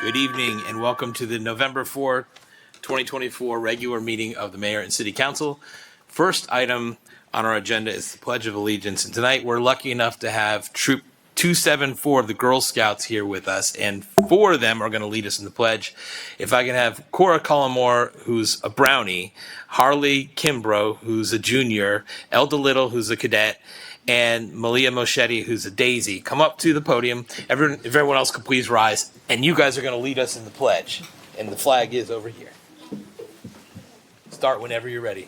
Good evening and welcome to the November 4th, 2024 regular meeting of the Mayor and City Council. First item on our agenda is the Pledge of Allegiance. And tonight we're lucky enough to have Troop 274 of the Girl Scouts here with us, and 4 of them are going to lead us in the pledge. If I can have Cora Collmore, who's a brownie, Harley Kimbrough, who's a junior, Elda Little, who's a cadet, and Malia Moschetti, who's a daisy, come up to the podium. If everyone else could please rise, and you guys are going to lead us in the pledge. And the flag is over here. Start whenever you're ready.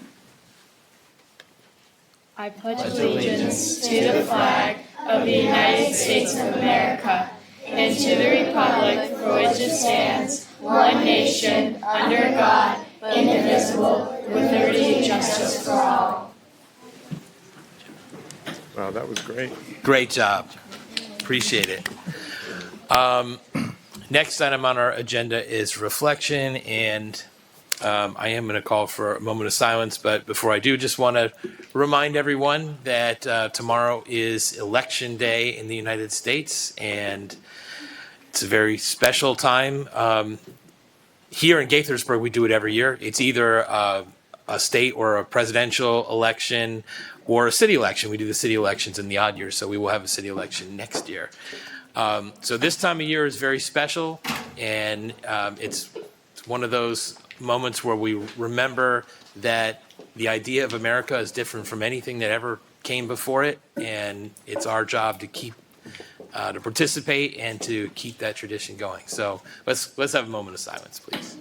I pledge allegiance to the flag of the United States of America and to the republic for which it stands, one nation, under God, indivisible, with liberty and justice for all. Wow, that was great. Great job. Appreciate it. Next item on our agenda is reflection, and I am going to call for a moment of silence, but before I do, just want to remind everyone that tomorrow is Election Day in the United States, and it's a very special time. Here in Gaithersburg, we do it every year. It's either a state or a presidential election or a city election. We do the city elections in the odd years, so we will have a city election next year. So this time of year is very special, and it's one of those moments where we remember that the idea of America is different from anything that ever came before it, and it's our job to keep to participate and to keep that tradition going. So let's have a moment of silence, please.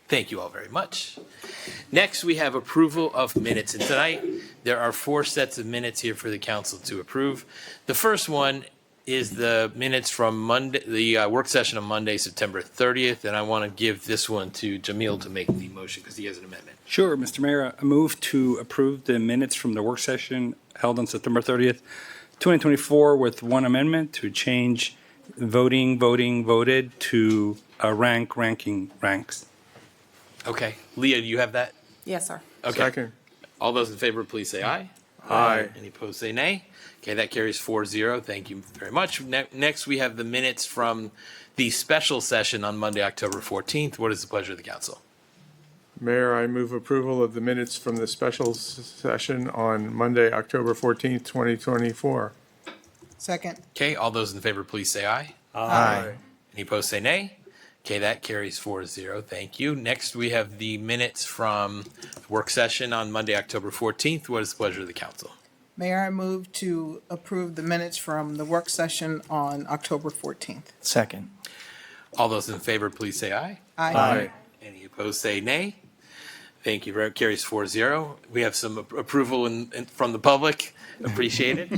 Thank you all very much. Next, we have approval of minutes. And tonight, there are 4 sets of minutes here for the council to approve. The first one is the minutes from Monday, the work session on Monday, September 30th. And I want to give this one to Jamil to make the motion because he has an amendment. Sure, Mr. Mayor. I move to approve the minutes from the work session held on September 30th, 2024, with one amendment to change voting, voted to ranking, ranks. Okay. Leah, do you have that? Yes, sir. Okay. Second. All those in favor, please say aye. Aye. Any opposed, say nay. Okay, that carries 4-0. Thank you very much. Next, we have the minutes from the special session on Monday, October 14th. What is the pleasure of the council? Mayor, I move approval of the minutes from the special session on Monday, October 14th, 2024. Second. Okay, all those in favor, please say aye. Aye. Any opposed, say nay. Okay, that carries 4-0. Thank you. Next, we have the minutes from the work session on Monday, October 14th. What is the pleasure of the council? Mayor, I move to approve the minutes from the work session on October 14th. Second. All those in favor, please say aye. Aye. Any opposed, say nay. Thank you. Carries 4-0. We have some approval from the public. Appreciate it.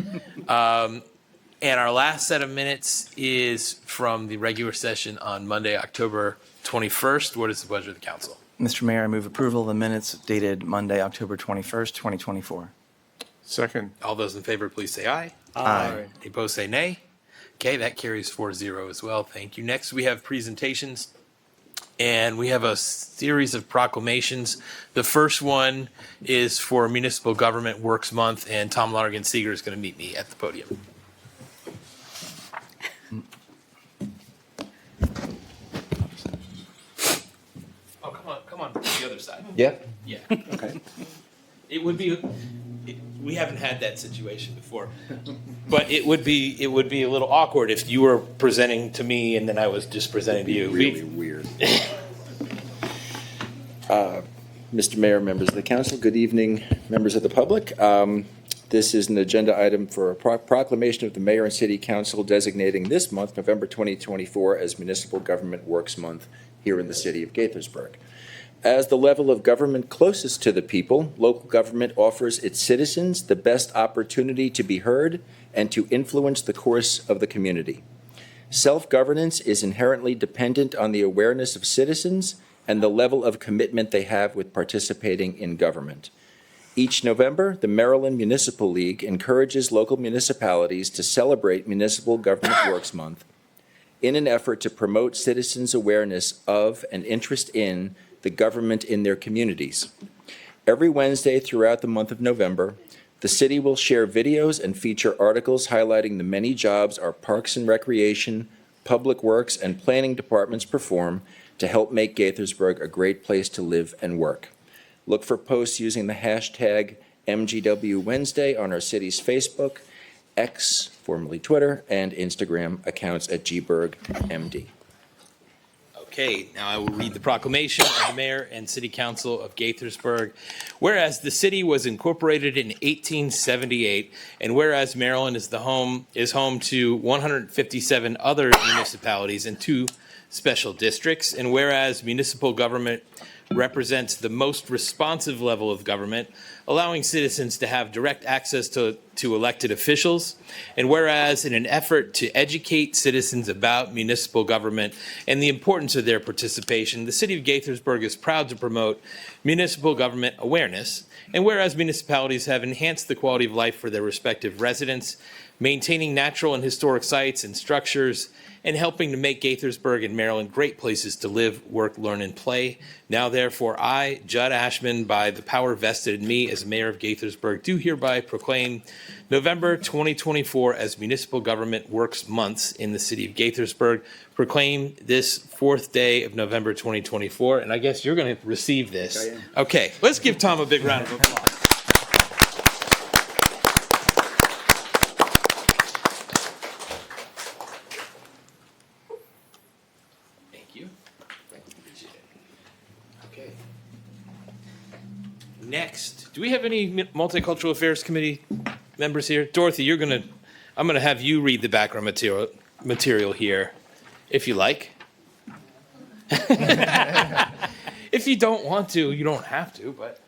And our last set of minutes is from the regular session on Monday, October 21st. What is the pleasure of the council? Mr. Mayor, I move approval of the minutes dated Monday, October 21st, 2024. Second. All those in favor, please say aye. Aye. Any opposed, say nay. Okay, that carries 4-0 as well. Thank you. Next, we have presentations, and we have a series of proclamations. The first one is for Municipal Government Works Month, and Tom Lonergan Seeger is going to meet me at the podium. Oh, come on, the other side. Yeah. Yeah. Okay. It would be, we haven't had that situation before, but it would be a little awkward if you were presenting to me and then I was just presenting to you. Really weird. Mr. Mayor, members of the council, good evening, members of the public. This is an agenda item for a proclamation of the Mayor and City Council designating this month, November 2024, as Municipal Government Works Month here in the city of Gaithersburg. As the level of government closest to the people, local government offers its citizens the best opportunity to be heard and to influence the course of the community. Self-governance is inherently dependent on the awareness of citizens and the level of commitment they have with participating in government. Each November, the Maryland Municipal League encourages local municipalities to celebrate Municipal Government Works Month in an effort to promote citizens' awareness of and interest in the government in their communities. Every Wednesday throughout the month of November, The city will share videos and feature articles highlighting the many jobs our Parks and Recreation, Public Works, and Planning departments perform to help make Gaithersburg a great place to live and work. Look for posts using the hashtag MGW Wednesday on our city's Facebook, X, formerly Twitter, and Instagram accounts at GBurgMD. Okay, now I will read the proclamation of the mayor and city council of Gaithersburg. Whereas the city was incorporated in 1878, and whereas Maryland is home to 157 other municipalities and 2 special districts, and whereas municipal government represents the most responsive level of government, allowing citizens to have direct access to elected officials. And whereas in an effort to educate citizens about municipal government and the importance of their participation, the city of Gaithersburg is proud to promote municipal government awareness. And whereas municipalities have enhanced the quality of life for their respective residents, maintaining natural and historic sites and structures, and helping to make Gaithersburg and Maryland great places to live, work, learn, and play. Now, therefore, I, Judd Ashman, by the power vested in me as mayor of Gaithersburg, do hereby proclaim November 2024 as Municipal Government Works Months in the city of Gaithersburg. Proclaim this 4th day of November 2024, and I guess you're going to receive this. I am. Okay, let's give Tom a big round of applause. Okay. Next, do we have any Multicultural Affairs Committee members here? Dorothy, I'm gonna have you read the background material here, if you like. If you don't want to, you don't have to, but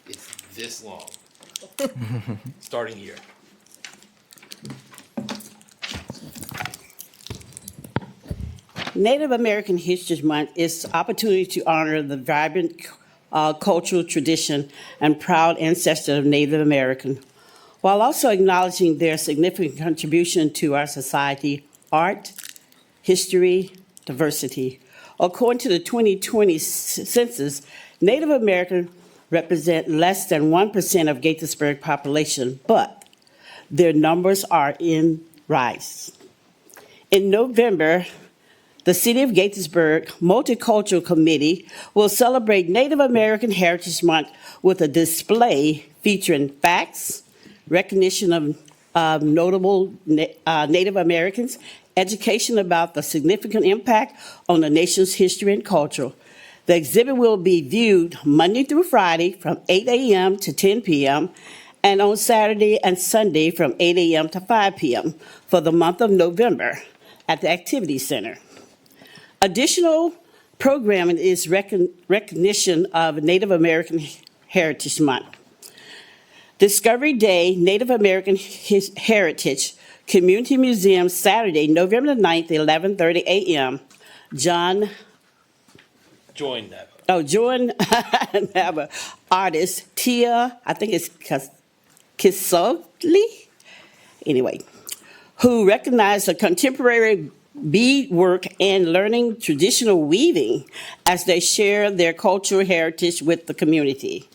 it's this long. Starting here. Native American History Month is an opportunity to honor the vibrant cultural tradition and proud ancestors of Native American, while also acknowledging their significant contribution to our society, art, history, diversity. According to the 2020 census, Native American represent less than 1% of Gaithersburg population, but their numbers are in rise. In November, the City of Gaithersburg Multicultural Committee will celebrate Native American Heritage Month with a display featuring facts, recognition of notable Native Americans, education about the significant impact on the nation's history and culture. The exhibit will be viewed Monday through Friday from 8 a.m. to 10 p.m. and on Saturday and Sunday from 8 a.m. to 5 p.m. for the month of November at the Activity Center. Additional programming is recognition of Native American Heritage Month. Discovery Day, Native American Heritage, Community Museum, Saturday, November 9th, 11:30 a.m. Join Nava artist Tia, I think it's Kisogli, anyway, who recognized the contemporary beadwork and learning traditional weaving as they share their cultural heritage with the community.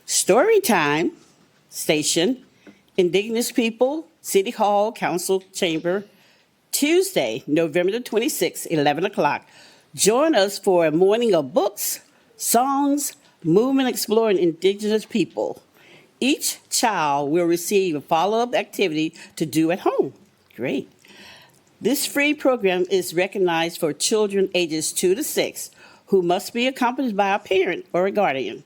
Storytime station, Indigenous People, City Hall, Council Chamber, Tuesday, November the 26th, 11 o'clock. Join us for a morning of books, songs, movement exploring Indigenous people. Each child will receive a follow-up activity to do at home. Great. This free program is recognized for children ages 2 to 6 who must be accompanied by a parent or a guardian.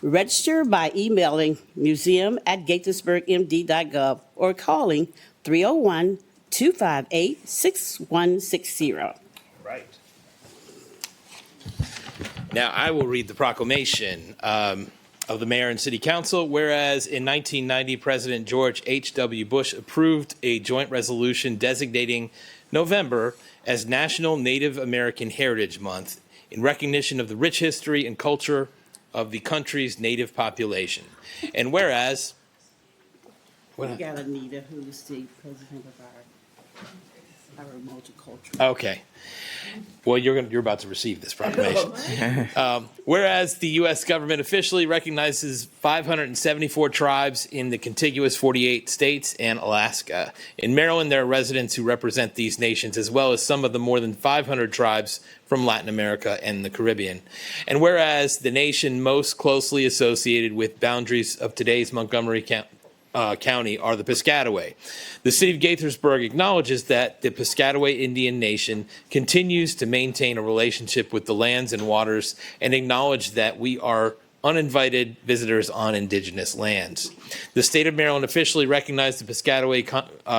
Register by emailing museum@gaithersburgmd.gov or calling 301-258-6160. Right. Now I will read the proclamation of the mayor and city council. Whereas in 1990, President George H.W. Bush approved a joint resolution designating November as National Native American Heritage Month in recognition of the rich history and culture of the country's native population. And whereas... We got Anita, who's the president of our multicultural. Okay. Well, you're about to receive this proclamation. Whereas the U.S. government officially recognizes 574 tribes in the contiguous 48 states and Alaska. In Maryland, there are residents who represent these nations, as well as some of the more than 500 tribes from Latin America and the Caribbean. And whereas the nation most closely associated with boundaries of today's Montgomery County are the Piscataway. The city of Gaithersburg acknowledges that the Piscataway Indian Nation continues to maintain a relationship with the lands and waters and acknowledge that we are uninvited visitors on indigenous lands. The state of Maryland officially recognized the Piscataway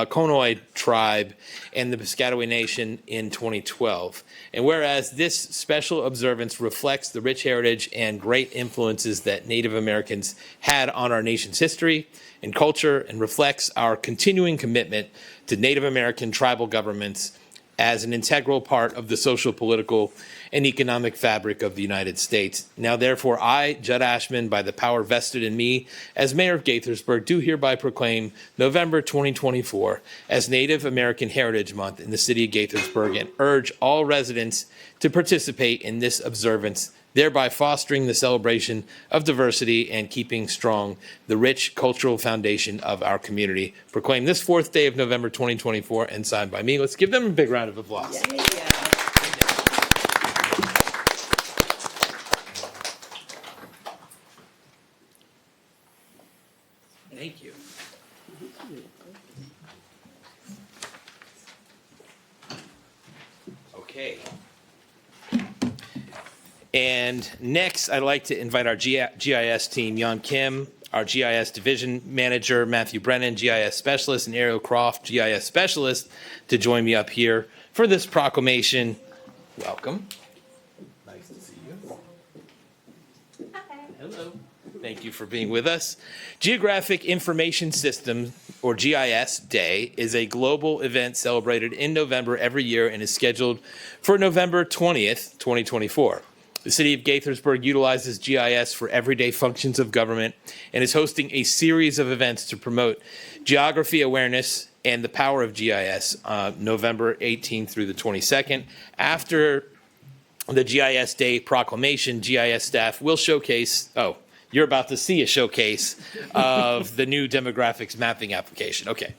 Conoy tribe and the Piscataway Nation in 2012. And whereas this special observance reflects the rich heritage and great influences that Native Americans had on our nation's history and culture, and reflects our continuing commitment to Native American tribal governments as an integral part of the social, political, and economic fabric of the United States. Now, therefore, I, Judd Ashman, by the power vested in me as mayor of Gaithersburg, do hereby proclaim November 2024 as Native American Heritage Month in the city of Gaithersburg and urge all residents to participate in this observance, thereby fostering the celebration of diversity and keeping strong the rich cultural foundation of our community. Proclaim this 4th day of November 2024 and signed by me. Let's give them a big round of applause. Thank you. Okay. And next, I'd like to invite our GIS team, Yon Kim, our GIS division manager, Matthew Brennan, GIS specialist, and Ariel Croft, GIS specialist, to join me up here for this proclamation. Welcome. Nice to see you. Hello. Thank you for being with us. Geographic Information System, or GIS Day, is a global event celebrated in November every year and is scheduled for November 20th, 2024. The city of Gaithersburg utilizes GIS for everyday functions of government and is hosting a series of events to promote geography awareness and the power of GIS November 18th through the 22nd. After the GIS Day proclamation, GIS staff will showcase, you're about to see a showcase of the new demographics mapping application. Okay.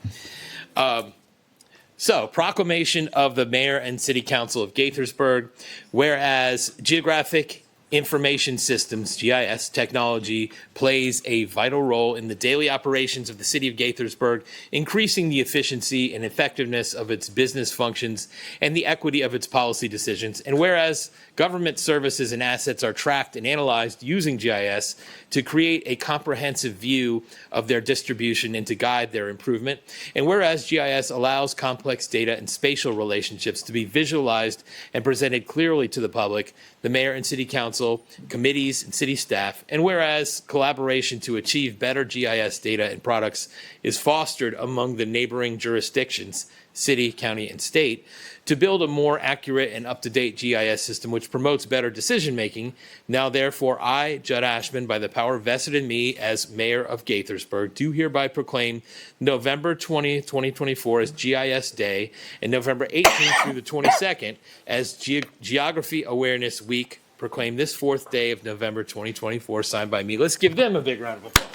So, proclamation of the Mayor and City Council of Gaithersburg, whereas Geographic Information Systems, GIS technology, plays a vital role in the daily operations of the City of Gaithersburg, increasing the efficiency and effectiveness of its business functions and the equity of its policy decisions. And whereas government services and assets are tracked and analyzed using GIS to create a comprehensive view of their distribution and to guide their improvement. And whereas GIS allows complex data and spatial relationships to be visualized and presented clearly to the public, the Mayor and City Council, committees, and city staff, and whereas collaboration to achieve better GIS data and products is fostered among the neighboring jurisdictions, city, county, and state, to build a more accurate and up-to-date GIS system which promotes better decision-making. Now, therefore, I, Judd Ashman, by the power vested in me as Mayor of Gaithersburg, do hereby proclaim November 20th, 2024 as GIS Day and November 18th through the 22nd as Geography Awareness Week. Proclaim this 4th day of November 2024, signed by me. Let's give them a big round of applause.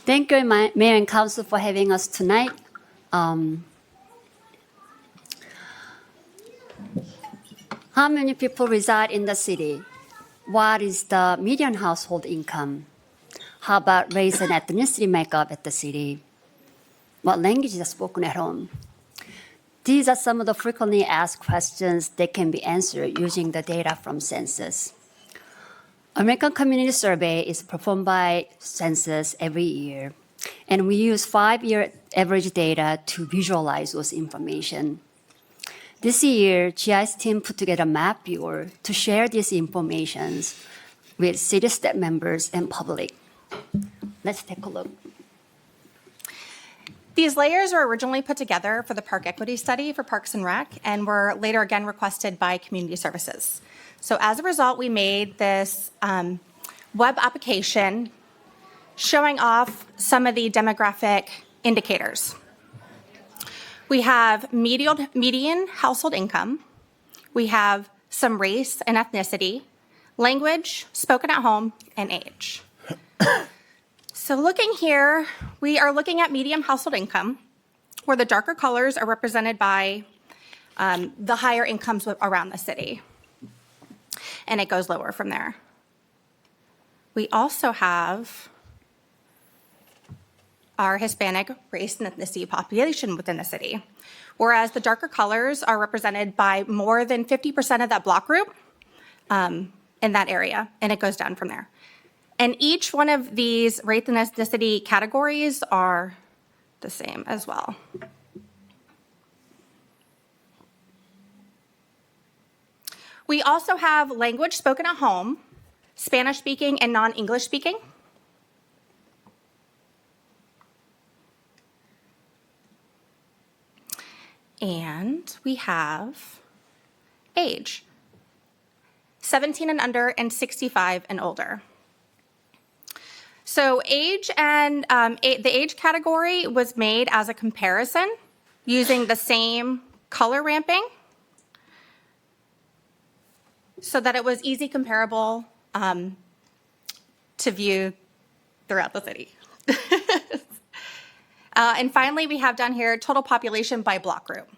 Thank you, Mayor and Council, for having us tonight. How many people reside in the city? What is the median household income? How about race and ethnicity makeup at the city? What languages are spoken at home? These are some of the frequently asked questions that can be answered using the data from census. American Community Survey is performed by Census every year, and we use 5-year average data to visualize those information. This year, GIS team put together a map viewer to share these informations with city staff members and public. Let's take a look. These layers were originally put together for the Park Equity Study for Parks and Rec and were later again requested by Community Services. So as a result, we made this web application showing off some of the demographic indicators. We have median household income. We have some race and ethnicity, language, spoken at home, and age. So looking here, we are looking at median household income, where the darker colors are represented by the higher incomes around the city. And it goes lower from there. We also have our Hispanic race and ethnicity population within the city, whereas the darker colors are represented by more than 50% of that block group in that area, and it goes down from there. And each one of these race and ethnicity categories are the same as well. We also have language spoken at home, Spanish speaking and non-English speaking. And we have age, 17 and under and 65 and older. So age and the age category was made as a comparison using the same color ramping so that it was easy comparable to view throughout the city. And finally, we have down here total population by block group.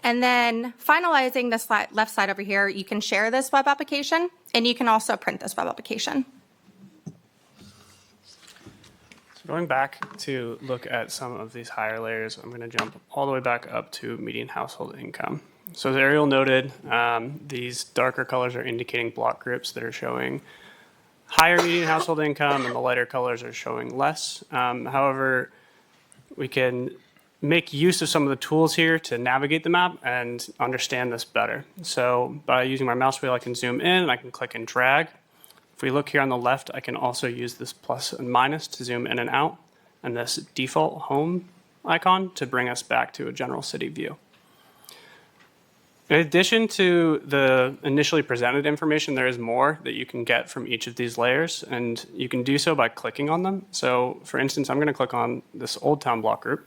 And then finalizing this left side over here, you can share this web application, and you can also print this web application. So going back to look at some of these higher layers, I'm going to jump all the way back up to median household income. So as Ariel noted, these darker colors are indicating block groups that are showing higher median household income, and the lighter colors are showing less. However, we can make use of some of the tools here to navigate the map and understand this better. So by using my mouse wheel, I can zoom in and I can click and drag. If we look here on the left, I can also use this plus and minus to zoom in and out, and this default home icon to bring us back to a general city view. In addition to the initially presented information, there is more that you can get from each of these layers, and you can do so by clicking on them. So for instance, I'm going to click on this Old Town block group,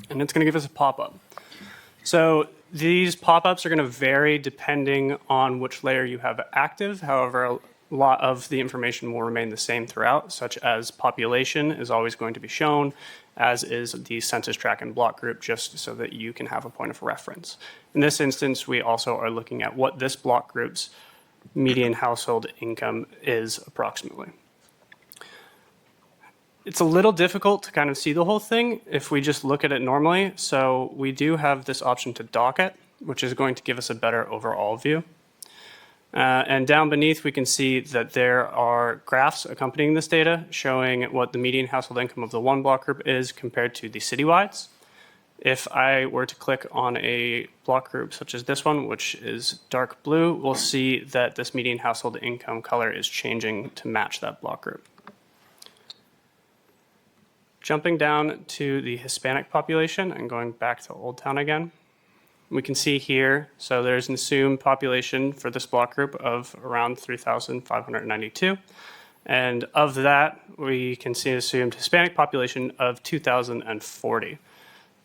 and it's going to give us a pop-up. So these pop-ups are going to vary depending on which layer you have active. However, a lot of the information will remain the same throughout, such as population is always going to be shown, as is the census tract and block group, just so that you can have a point of reference. In this instance, we also are looking at what this block group's median household income is approximately. It's a little difficult to kind of see the whole thing if we just look at it normally. So we do have this option to dock it, which is going to give us a better overall view. And down beneath, we can see that there are graphs accompanying this data showing what the median household income of the one block group is compared to the citywides. If I were to click on a block group such as this one, which is dark blue, we'll see that this median household income color is changing to match that block group. Jumping down to the Hispanic population and going back to Old Town again, we can see here, so there's an assumed population for this block group of around 3,592. And of that, we can see an assumed Hispanic population of 2,040.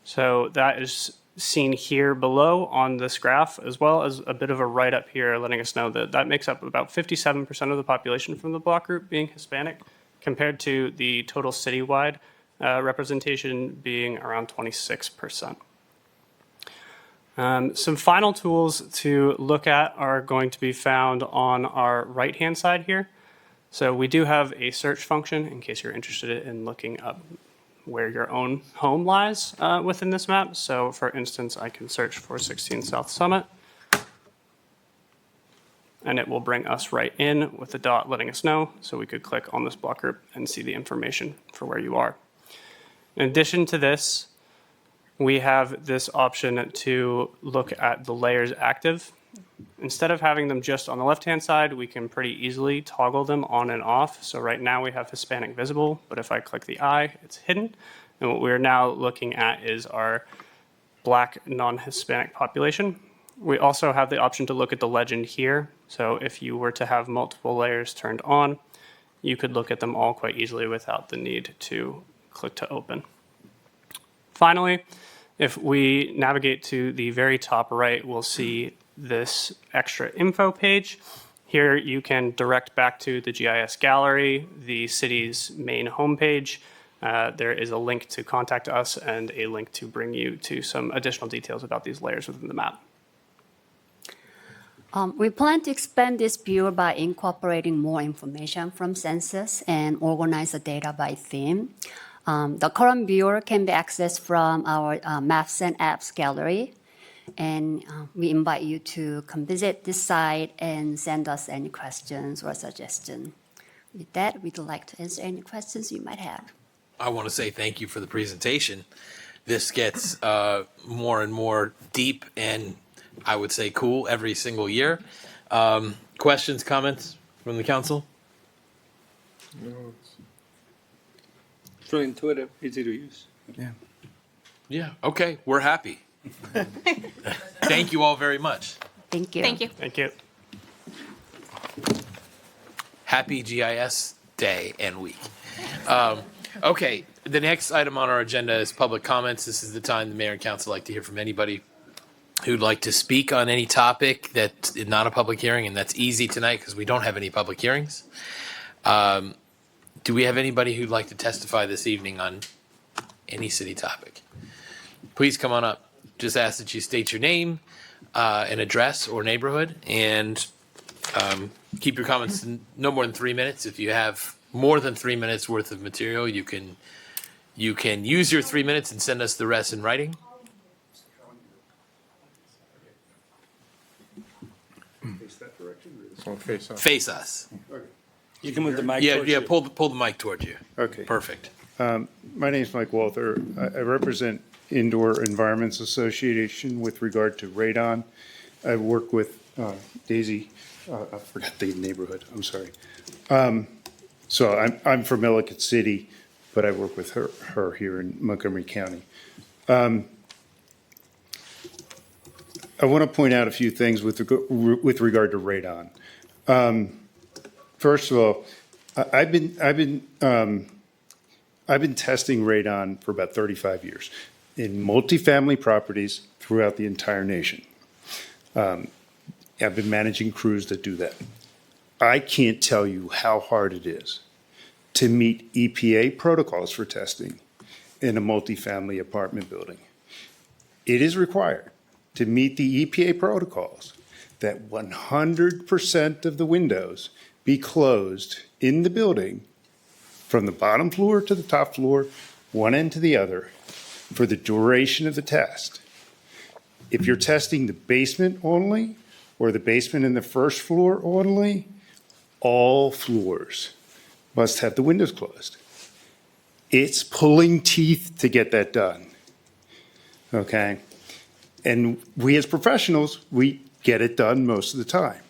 So that is seen here below on this graph, as well as a bit of a write-up here letting us know that that makes up about 57% of the population from the block group being Hispanic, compared to the total citywide representation being around 26%. Some final tools to look at are going to be found on our right-hand side here. So we do have a search function in case you're interested in looking up where your own home lies within this map. So for instance, I can search for 16 South Summit, and it will bring us right in with the dot letting us know. So we could click on this block group and see the information for where you are. In addition to this, we have this option to look at the layers active. Instead of having them just on the left-hand side, we can pretty easily toggle them on and off. So right now we have Hispanic visible, but if I click the eye, it's hidden. And what we're now looking at is our Black non-Hispanic population. We also have the option to look at the legend here. So if you were to have multiple layers turned on, you could look at them all quite easily without the need to click to open. Finally, if we navigate to the very top right, we'll see this extra info page. Here you can direct back to the GIS gallery, the city's main homepage. There is a link to contact us and a link to bring you to some additional details about these layers within the map. We plan to expand this view by incorporating more information from census and organize the data by theme. The current viewer can be accessed from our Maps and Apps gallery. And we invite you to come visit this site and send us any questions or suggestions. With that, we'd like to answer any questions you might have. I want to say thank you for the presentation. This gets more and more deep and I would say cool every single year. Questions, comments from the council? It's really intuitive, easy to use. Yeah, okay, we're happy. Thank you all very much. Thank you. Thank you. Thank you. Happy GIS day and week. Okay, the next item on our agenda is public comments. This is the time the mayor and council like to hear from anybody who'd like to speak on any topic that is not a public hearing, and that's easy tonight because we don't have any public hearings. Do we have anybody who'd like to testify this evening on any city topic? Please come on up. Just ask that you state your name, an address or neighborhood, and keep your comments no more than 3 minutes. If you have more than 3 minutes worth of material, you can use your 3 minutes and send us the rest in writing. Face us. You can move the mic Yeah, towards yeah. you. Pull the mic towards you. Okay. Perfect. My name is Mike Walther. I represent Indoor Environments Association with regard to radon. I work with Daisy, I forgot the neighborhood, I'm sorry. So I'm from Ellicott City, but I work with her here in Montgomery County. I want to point out a few things with regard to radon. First of all, I've been testing radon for about 35 years in multifamily properties throughout the entire nation. I've been managing crews that do that. I can't tell you how hard it is to meet EPA protocols for testing in a multifamily apartment building. It is required to meet the EPA protocols that 100% of the windows be closed in the building from the bottom floor to the top floor, one end to the other, for the duration of the test. If you're testing the basement only, or the basement and the first floor only, all floors must have the windows closed. It's pulling teeth to get that done, okay? And we as professionals, we get it done most of the time.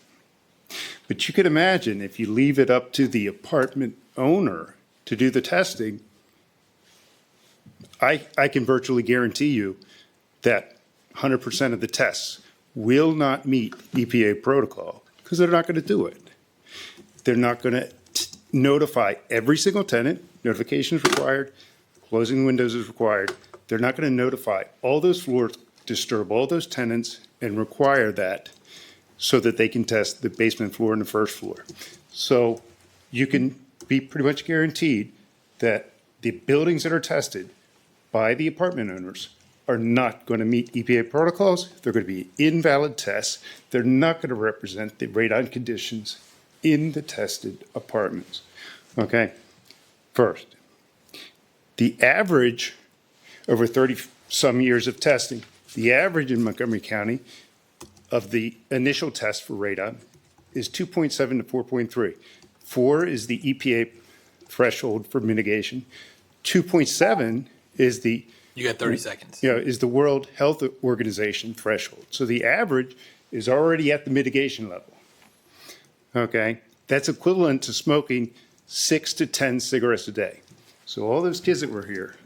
But you can imagine if you leave it up to the apartment owner to do the testing, I can virtually guarantee you that 100% of the tests will not meet EPA protocol because they're not going to do it. They're not going to notify every single tenant. Notification is required. Closing windows is required. They're not going to notify all those floors, disturb all those tenants, and require that so that they can test the basement floor and the first floor. So you can be pretty much guaranteed that the buildings that are tested by the apartment owners are not going to meet EPA protocols. They're going to be invalid tests. They're not going to represent the radon conditions in the tested apartments. Okay? First, the average over 30-some years of testing, the average in Montgomery County of the initial test for radon is 2.7 to 4.3. 4 is the EPA threshold for mitigation. 2.7 is the You got 30 seconds. is the World Health Organization threshold. So the average is already at the mitigation level. Okay? That's equivalent to smoking 6 to 10 cigarettes a day. So all those kids that were here,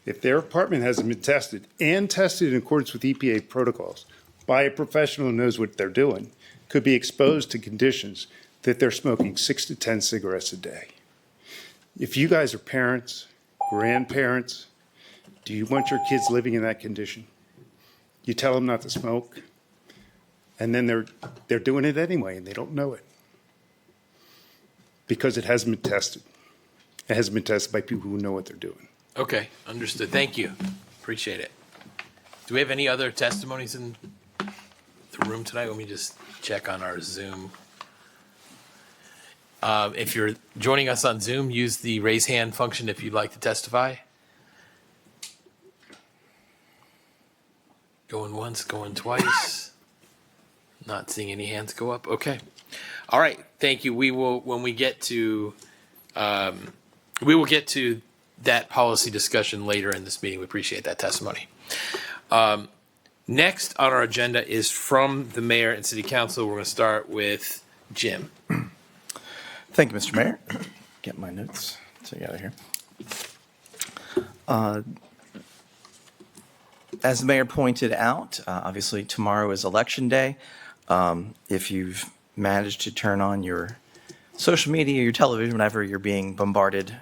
if their apartment hasn't been tested and tested in accordance with EPA protocols by a professional who knows what they're doing, could be exposed to conditions that they're smoking 6 to 10 cigarettes a day. If you guys are parents, grandparents, do you want your kids living in that condition? You tell them not to smoke, and then they're doing it anyway, and they don't know it. Because it hasn't been tested. It hasn't been tested by people who know what they're doing. Okay, understood. Thank you. Appreciate it. Do we have any other testimonies in the room tonight? Let me just check on our Zoom. If you're joining us on Zoom, use the raise hand function if you'd like to testify. Going once, going twice. Not seeing any hands go up. Okay. All right. Thank you. We will, when we get to, we will get to that policy discussion later in this meeting. We appreciate that testimony. Next on our agenda is from the mayor and city council. We're going to start with Jim. Thank you, Mr. Mayor. Get my notes together here. As the mayor pointed out, obviously tomorrow is election day. If you've managed to turn on your social media, your television, whenever you're being bombarded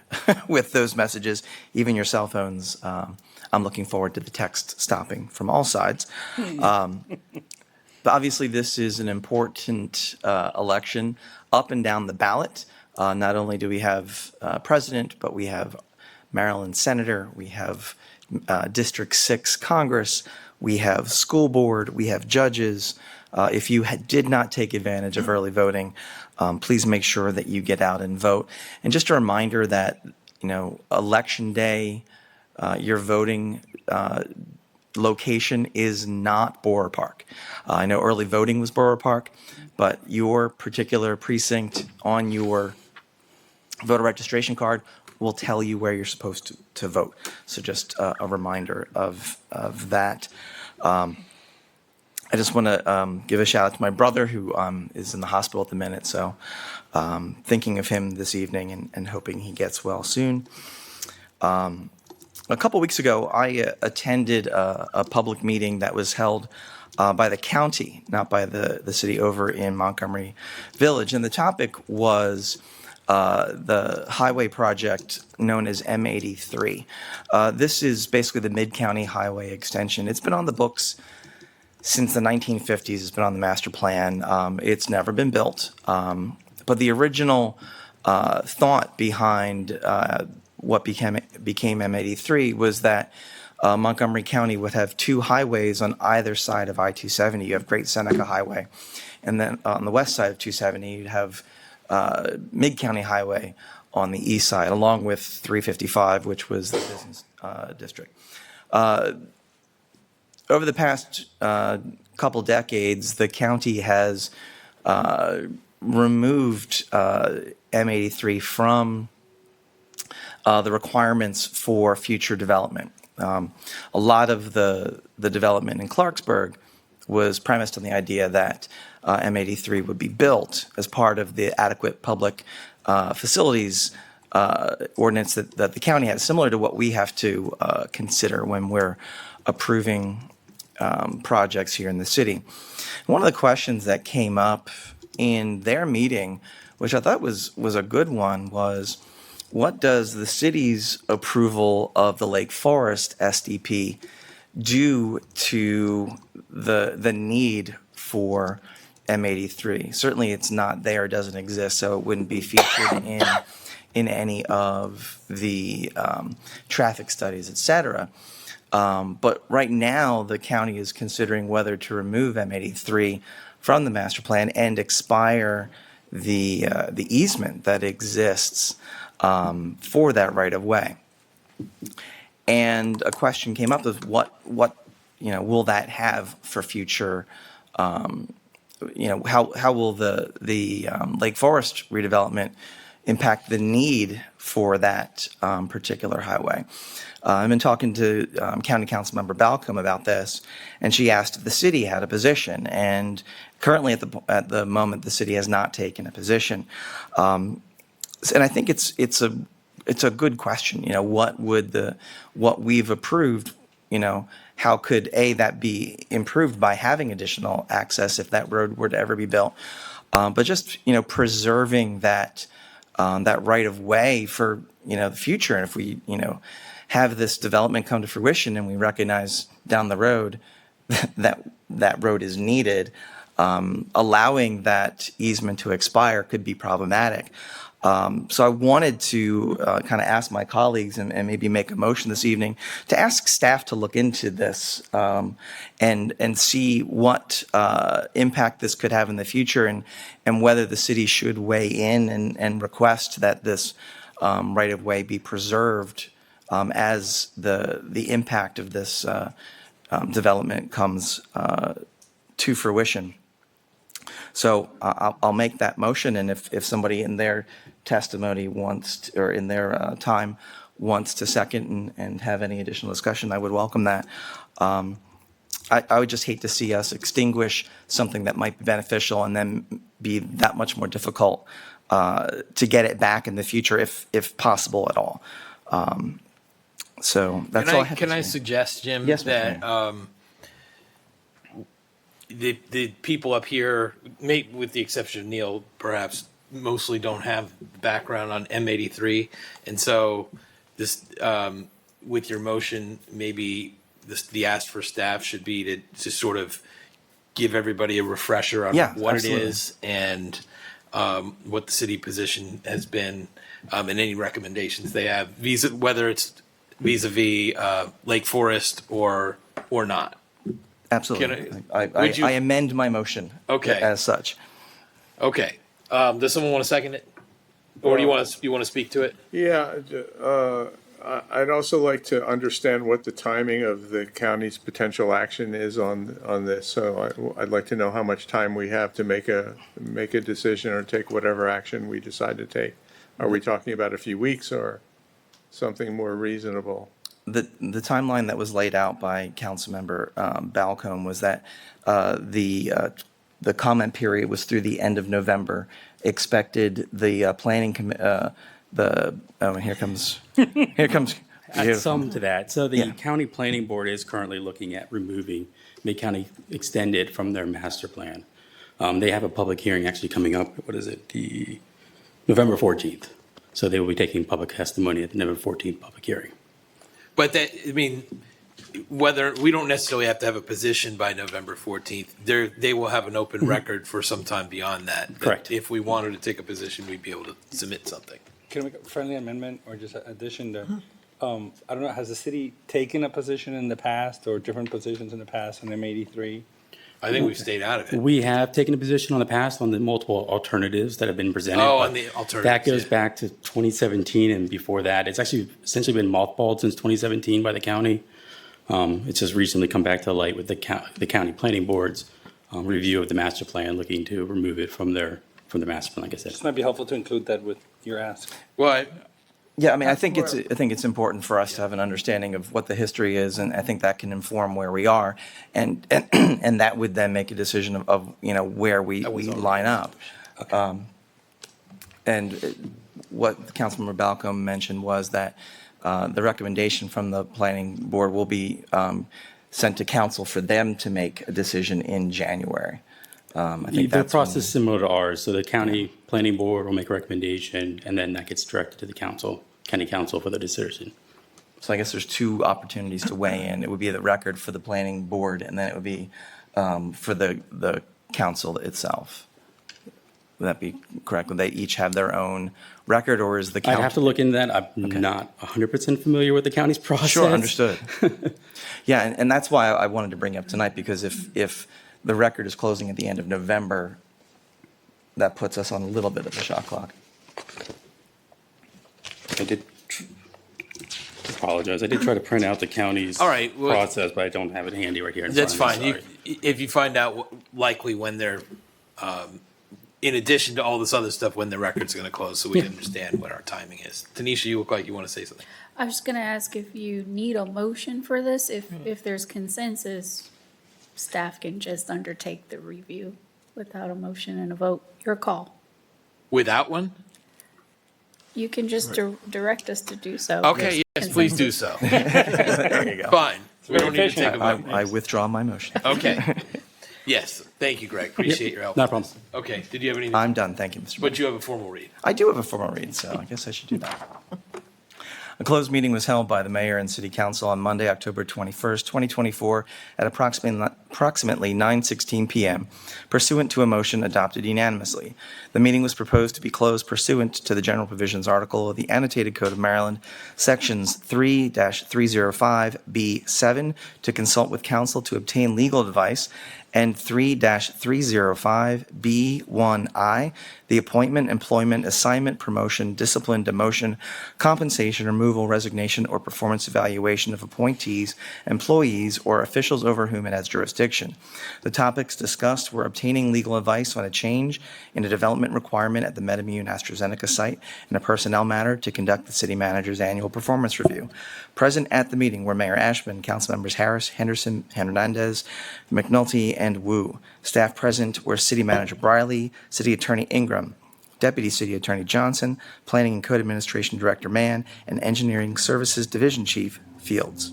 with those messages, even your cell phones, I'm looking forward to the text stopping from all sides. But obviously this is an important election up and down the ballot. Not only do we have president, but we have Maryland senator, we have District 6 Congress, we have school board, we have judges. If you did not take advantage of early voting, please make sure that you get out and vote. And just a reminder that, election day, your voting location is not Borough Park. I know early voting was Borough Park, but your particular precinct on your voter registration card will tell you where you're supposed to vote. So just a reminder of that. I just want to give a shout out to my brother who is in the hospital at the minute. So thinking of him this evening and hoping he gets well soon. A couple weeks ago, I attended a public meeting that was held by the county, not by the city, over in Montgomery Village. And the topic was the highway project known as M83. This is basically the Mid-County Highway Extension. It's been on the books since the 1950s. It's been on the master plan. It's never been built. But the original thought behind what became M83 was that Montgomery County would have two highways on either side of I-270. You have Great Seneca Highway, and then on the west side of 270, you'd have Mid-County Highway on the east side, along with 355, which was the business district. Over the past couple decades, the county has removed M83 from the requirements for future development. A lot of the development in Clarksburg was premised on the idea that M83 would be built as part of the adequate public facilities ordinance that the county has, similar to what we have to consider when we're approving projects here in the city. One of the questions that came up in their meeting, which I thought was a good one, was what does the city's approval of the Lake Forest SDP do to the need for M83? Certainly it's not there, doesn't exist, so it wouldn't be featured in any of the traffic studies, et cetera. But right now, the county is considering whether to remove M83 from the master plan and expire the easement that exists for that right of way. And a question came up of what will that have for future? How will the Lake Forest redevelopment impact the need for that particular highway. I've been talking to County Council Member Balcom about this, and she asked if the city had a position. And currently, at the moment, the city has not taken a position. And I think it's a good question. You know, what we've approved, you know, how could that be improved by having additional access if that road were to ever be built? But just, you know, preserving that right of way for, you know, the future. And if we, you know, have this development come to fruition and we recognize down the road that road is needed, allowing that easement to expire could be problematic. So I wanted to kind of ask my colleagues and maybe make a motion this evening to ask staff to look into this and see what impact this could have in the future and whether the city should weigh in and request that this right-of-way be preserved as the impact of this development comes to fruition. So I'll make that motion, and if somebody in their testimony wants to, or in their time wants to second and have any additional discussion, I would welcome that. I would just hate to see us extinguish something that might be beneficial and then be that much more difficult to get it back in the future, if possible at all. So that's all I have to say. Can I suggest, Jim, Yes, that the people up here, with the exception of Neil, perhaps mostly don't have background on M83, and so this, with your motion, maybe the ask for staff should be to sort of give everybody a refresher on what absolutely. it is and what the city position has been, and any recommendations they have, whether it's vis-a-vis Lake Forest or not. Absolutely. I amend my motion as such. Okay. Does someone want to second it? Or do you want to speak to it? Yeah, I'd also like to understand what the timing of the county's potential action is on this. So I'd like to know how much time we have to make a decision or take whatever action we decide to take. Are we talking about a few weeks or something more reasonable? The timeline that was laid out by Councilmember Balcom was that the comment period was through the end of November. Expected the planning here comes Add some to that. So the county planning board is currently looking at removing Mid-County Extended from their master plan. They have a public hearing actually coming up. What is it? The November 14th. So they will be taking public testimony at the November 14th public hearing. But whether we don't necessarily have to have a position by November 14th, they will have an open record for some time beyond that. Correct. If we wanted to take a position, we'd be able to submit something. Can we make a friendly amendment or just addition to, I don't know, has the city taken a position in the past or different positions in the past on M83? I think we've stayed out of it. We have taken a position on the past on the multiple alternatives that have been presented. Oh, on the alternatives. That goes back to 2017 and before that. It's actually essentially been mothballed since 2017 by the county. It's just recently come back to light with the county planning board's review of the master plan, looking to remove it from the master plan, like I said. This might be helpful to include that with your ask. Well, Yeah, I mean, I think it's important for us to have an understanding of what the history is, and I think that can inform where we are, and that would then make a decision of you know where we line up. Okay. And what Councilmember Balcom mentioned was that the recommendation from the planning board will be sent to council for them to make a decision in January. I think Their that's process is similar to ours. So the county planning board will make a recommendation, and then that gets directed to the county council for the decision. So I guess there's two opportunities to weigh in. It would be the record for the planning board, and then it would be for the council itself. Would that be correct? Would they each have their own record, or is the county? I'd have to look into that. I'm not 100% familiar with the county's process. Sure, understood. Yeah, and that's why I wanted to bring it up tonight, because if the record is closing at the end of November, that puts us on a little bit of a shot clock. I did apologize. I did try to print out the county's process, but I don't have it handy right here. That's fine. If you find out likely when they're in addition to all this other stuff, when the record's going to close, so we can understand what our timing is. Tanisha, you look like you want to say something. I was going to ask if you need a motion for this. If there's consensus, staff can just undertake the review without a motion and a vote. Your call. Without one? You can just direct us to do so. Okay, yes, please do so. There you go. Fine. We don't need to take a vote. I withdraw my motion. Okay. Yes, thank you, Greg. Appreciate your help. Not a problem. Okay, did you have anything? I'm done, thank you, Mr. Mayor. But you have a formal read. I do have a formal read, so I guess I should do that. A closed meeting was held by the mayor and city council on Monday, October 21st, 2024, at approximately 9:16 p.m. pursuant to a motion adopted unanimously. The meeting was proposed to be closed pursuant to the general provisions article of the Annotated Code of Maryland, sections 3-305B7, to consult with counsel to obtain legal advice, and 3-305B1I, the appointment, employment, assignment, promotion, discipline, demotion, compensation, removal, resignation, or performance evaluation of appointees, employees, or officials over whom it has jurisdiction. The topics discussed were obtaining legal advice on a change in a development requirement at the MedImmune AstraZeneca site and a personnel matter to conduct the city manager's annual performance review. Present at the meeting were Mayor Ashman, council members Harris, Henderson, Hernandez, McNulty, and Wu. Staff present were City Manager Briley, City Attorney Ingram, Deputy City Attorney Johnson, Planning and Code Administration Director Mann, and Engineering Services Division Chief Fields.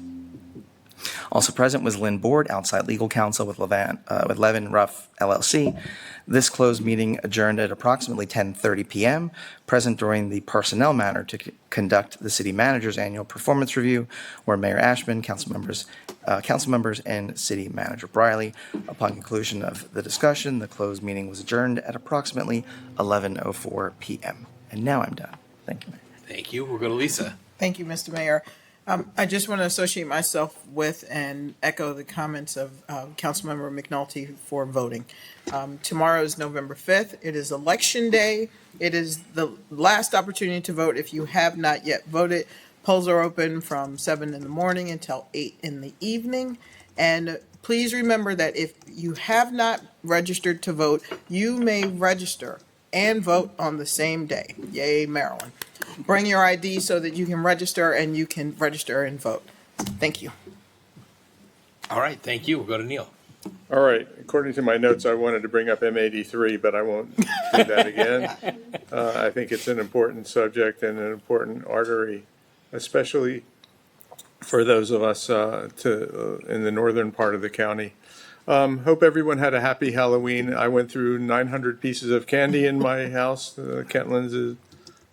Also present was Lynn Board, outside legal counsel with Levin Ruff LLC. This closed meeting adjourned at approximately 10:30 p.m. Present during the personnel matter to conduct the city manager's annual performance review were Mayor Ashman, council members, and City Manager Briley. Upon conclusion of the discussion, the closed meeting was adjourned at approximately 11:04 p.m. And now I'm done. Thank you, Mayor. Thank you. We'll go to Lisa. Thank you, Mr. Mayor. I just want to associate myself with and echo the comments of Councilmember McNulty for voting. Tomorrow is November 5th. It is Election Day. It is the last opportunity to vote. If you have not yet voted, polls are open from 7 in the morning until 8 in the evening. And please remember that if you have not registered to vote, you may register and vote on the same day. Yay, Maryland. Bring your ID so that you can register and and vote. Thank you. All right, thank you. We'll go to Neil. All right, according to my notes, I wanted to bring up M83, but I won't do that again. I think it's an important subject and an important artery, especially for those of us in the northern part of the county. Hope everyone had a happy Halloween. I went through 900 pieces of candy in my house. Kentlands is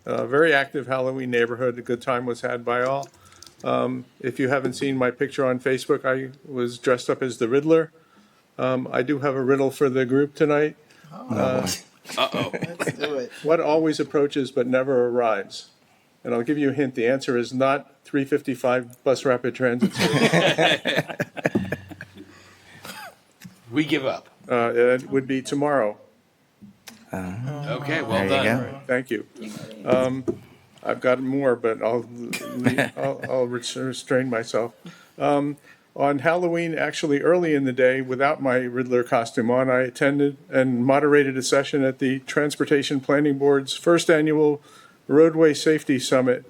a very active Halloween neighborhood. A good time was had by all. If you haven't seen my picture on Facebook, I was dressed up as the Riddler. I do have a riddle for the group tonight. Let's do it. What always approaches but never arrives? And I'll give you a hint. The answer is not 355 Bus Rapid Transit Service. We give up. It would be tomorrow. Okay, well There you done. go. Thank you. I've got more, but I'll restrain myself. On Halloween, actually early in the day, without my Riddler costume on, I attended and moderated a session at the Transportation Planning Board's first annual Roadway Safety Summit,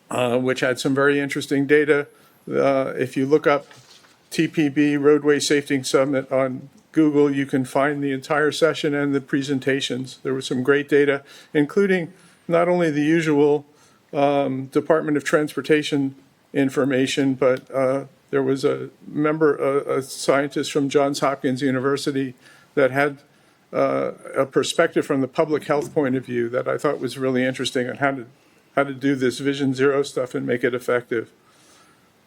which had some very interesting data. If you look up TPB Roadway Safety Summit on Google, you can find the entire session and the presentations. There was some great data, including not only the usual Department of Transportation information, but there was a scientist from Johns Hopkins University that had a perspective from the public health point of view that I thought was really interesting on how to do this Vision Zero stuff and make it effective.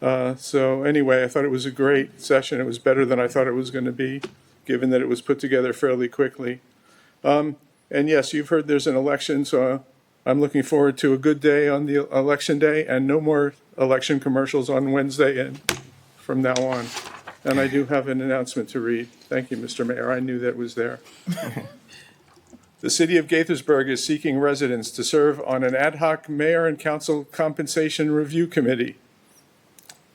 So anyway, I thought it was a great session. It was better than I thought it was going to be, given that it was put together fairly quickly. And yes, you've heard there's an election, so I'm looking forward to a good day on the election day and no more election commercials on Wednesday and from now on. And I do have an announcement to read. Thank you, Mr. Mayor. I knew that was there. The city of Gaithersburg is seeking residents to serve on an ad hoc mayor and council compensation review committee.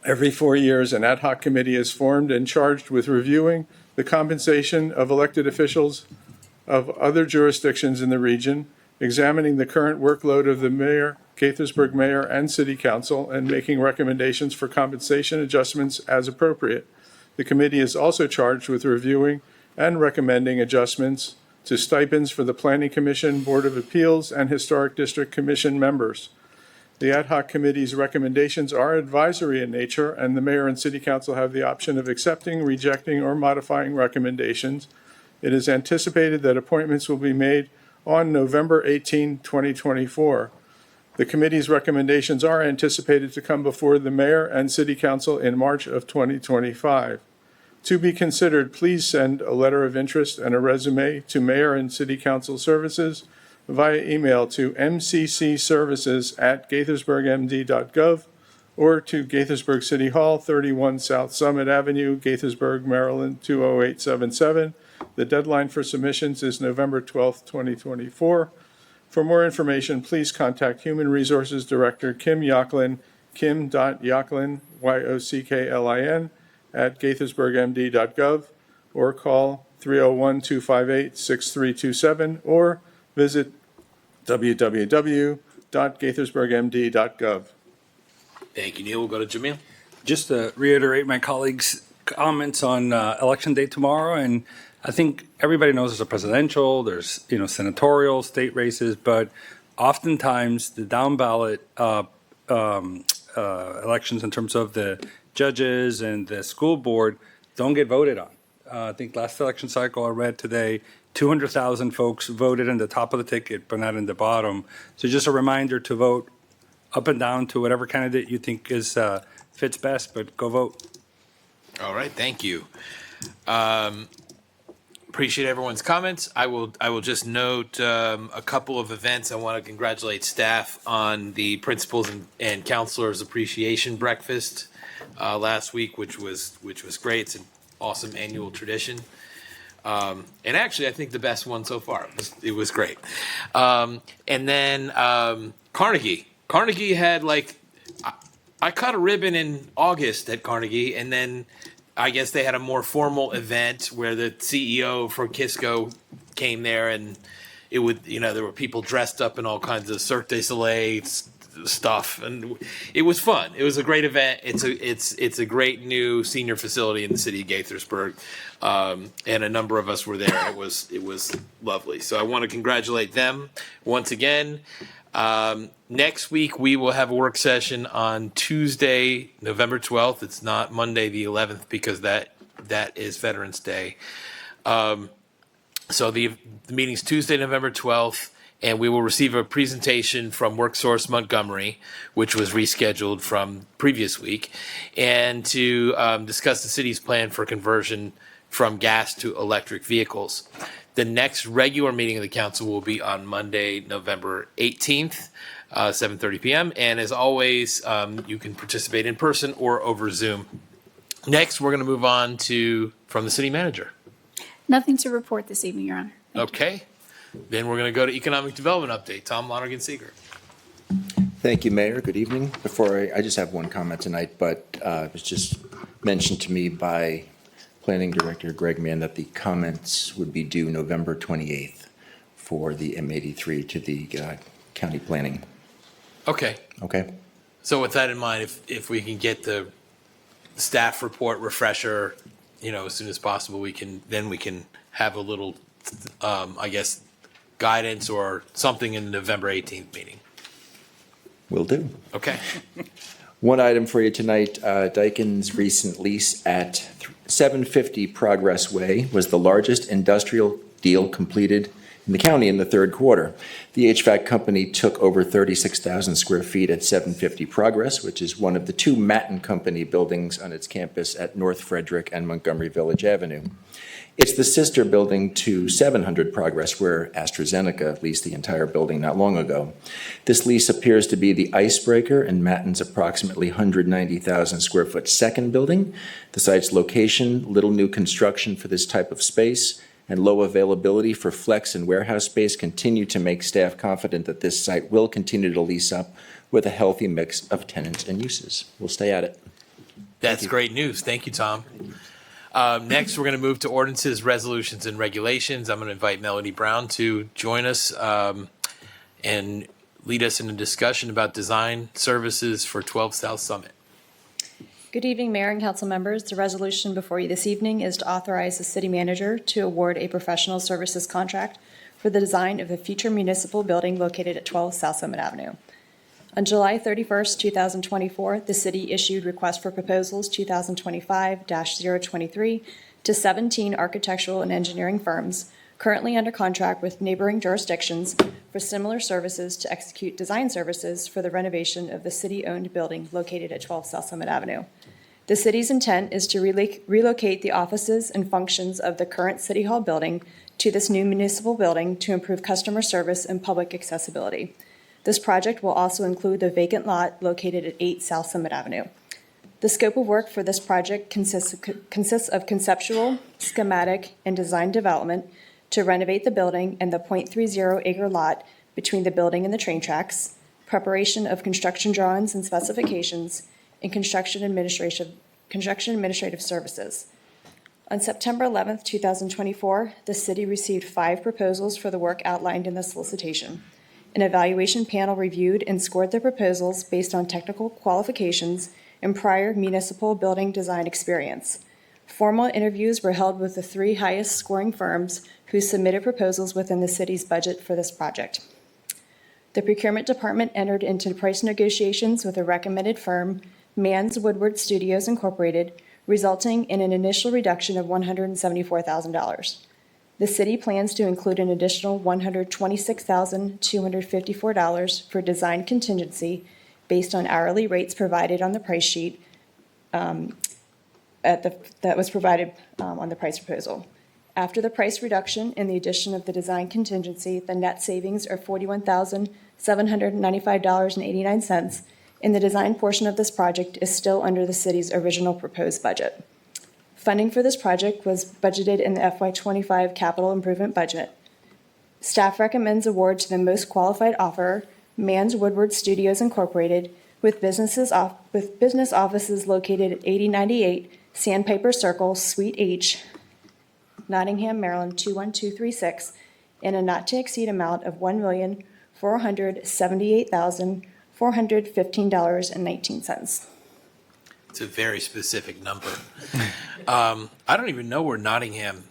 Every 4 years, an ad hoc committee is formed and charged with reviewing the compensation of elected officials of other jurisdictions in the region, examining the current workload of the mayor, Gaithersburg mayor, and city council, and making recommendations for compensation adjustments as appropriate. The committee is also charged with reviewing and recommending adjustments to stipends for the Planning Commission, Board of Appeals, and Historic District Commission members. The ad hoc committee's recommendations are advisory in nature, and the mayor and city council have the option of accepting, rejecting, or modifying recommendations. It is anticipated that appointments will be made on November 18, 2024. The committee's recommendations are anticipated to come before the mayor and city council in March of 2025. To be considered, please send a letter of interest and a resume to Mayor and City Council Services via email to mccservices@gaithersburgmd.gov or to Gaithersburg City Hall, 31 South Summit Avenue, Gaithersburg, Maryland, 20877. The deadline for submissions is November 12th, 2024. For more information, please contact Human Resources Director Kim Yocklin, kim.yocklin, Yocklin, at gaithersburgmd.gov, or call 301-258-6327, or visit www.gaithersburgmd.gov. Thank you, Neil. We'll go to Jamil. Just to reiterate my colleagues' comments on Election Day tomorrow, and I think everybody knows there's a presidential, there's senatorial, state races, but oftentimes the down ballot elections in terms of the judges and the school board don't get voted on. I think last election cycle I read today, 200,000 folks voted in the top of the ticket, but not in the bottom. So just a reminder to vote up and down to whatever candidate you think is fits best, but go vote. All right, thank you. Appreciate everyone's comments. I will just note a couple of events. I want to congratulate staff on the principals and counselors appreciation breakfast last week, which was great. It's an awesome annual tradition, and actually I think the best one so far. It was great. And then Carnegie had I cut a ribbon in August at Carnegie, and then I guess they had a more formal event where the CEO for Kisco came there, and it would, there were people dressed up in all kinds of Cirque du Soleil stuff, and it was fun. It was a great event. It's a great new senior facility in the city of Gaithersburg, and a number of us were there. It was lovely. So I want to congratulate them once again. Next week, we will have a work session on Tuesday, November 12th. It's not Monday, the 11th, because that is Veterans Day. So the meeting's Tuesday, November 12th, and we will receive a presentation from WorkSource Montgomery, which was rescheduled from previous week, and to discuss the city's plan for conversion from gas to electric vehicles. The next regular meeting of the council will be on Monday, November 18th, 7:30 p.m. And as always, you can participate in person or over Zoom. Next, we're going to move on from the city manager. Nothing to report this evening, Your Honor. Okay. Then we're going to go to economic development update. Tom Lonergan-Seeger. Thank you, Mayor. Good evening. I just have one comment tonight, but it was just mentioned to me by Planning Director Greg Mann that the comments would be due November 28th for the M83 to the county planning. Okay. Okay. So with that in mind, if we can get the staff report refresher, as soon as possible, we can have a little, guidance or something in the November 18th meeting. Will do. Okay. One item for you tonight, Daikin's recent lease at 750 Progress Way was the largest industrial deal completed in the county in the third quarter. The HVAC company took over 36,000 square feet at 750 Progress, which is one of the two Matten Company buildings on its campus at North Frederick and Montgomery Village Avenue. It's the sister building to 700 Progress, where AstraZeneca leased the entire building not long ago. This lease appears to be the icebreaker in Matten's approximately 190,000 square foot second building. The site's location, little new construction for this type of space, and low availability for flex and warehouse space continue to make staff confident that this site will continue to lease up with a healthy mix of tenants and uses. We'll stay at it. That's great news. Thank you, Tom. Next, we're going to move to ordinances, resolutions, and regulations. I'm going to invite Melody Brown to join us and lead us in a discussion about design services for 12 South Summit. Good evening, Mayor and council members. The resolution before you this evening is to authorize the city manager to award a professional services contract for the design of the future municipal building located at 12 South Summit Avenue. On July 31st, 2024, the city issued request for proposals 2025-023 to 17 architectural and engineering firms currently under contract with neighboring jurisdictions for similar services to execute design services for the renovation of the city-owned building located at 12 South Summit Avenue. The city's intent is to relocate the offices and functions of the current City Hall building to this new municipal building to improve customer service and public accessibility. This project will also include the vacant lot located at 8 South Summit Avenue. The scope of work for this project consists of conceptual, schematic, and design development to renovate the building and the .30 acre lot between the building and the train tracks, preparation of construction drawings and specifications, and construction administrative services. On September 11th, 2024, the city received 5 proposals for the work outlined in the solicitation. An evaluation panel reviewed and scored the proposals based on technical qualifications and prior municipal building design experience. Formal interviews were held with the 3 highest scoring firms who submitted proposals within the city's budget for this project. The procurement department entered into price negotiations with a recommended firm, Mann's Woodward Studios Incorporated, resulting in an initial reduction of $174,000. The city plans to include an additional $126,254 for design contingency based on hourly rates provided on the price sheet that was provided on the price proposal. After the price reduction and the addition of the design contingency, the net savings are $41,795.89, and the design portion of this project is still under the city's original proposed budget. Funding for this project was budgeted in the FY25 capital improvement budget. Staff recommends award to the most qualified offeror, Mann's Woodward Studios Incorporated, with business offices located at 8098 Sandpiper Circle, Suite H, Nottingham, Maryland 21236, in a not-to-exceed amount of $1,478,415.19. It's a very specific number. I don't even know where Nottingham.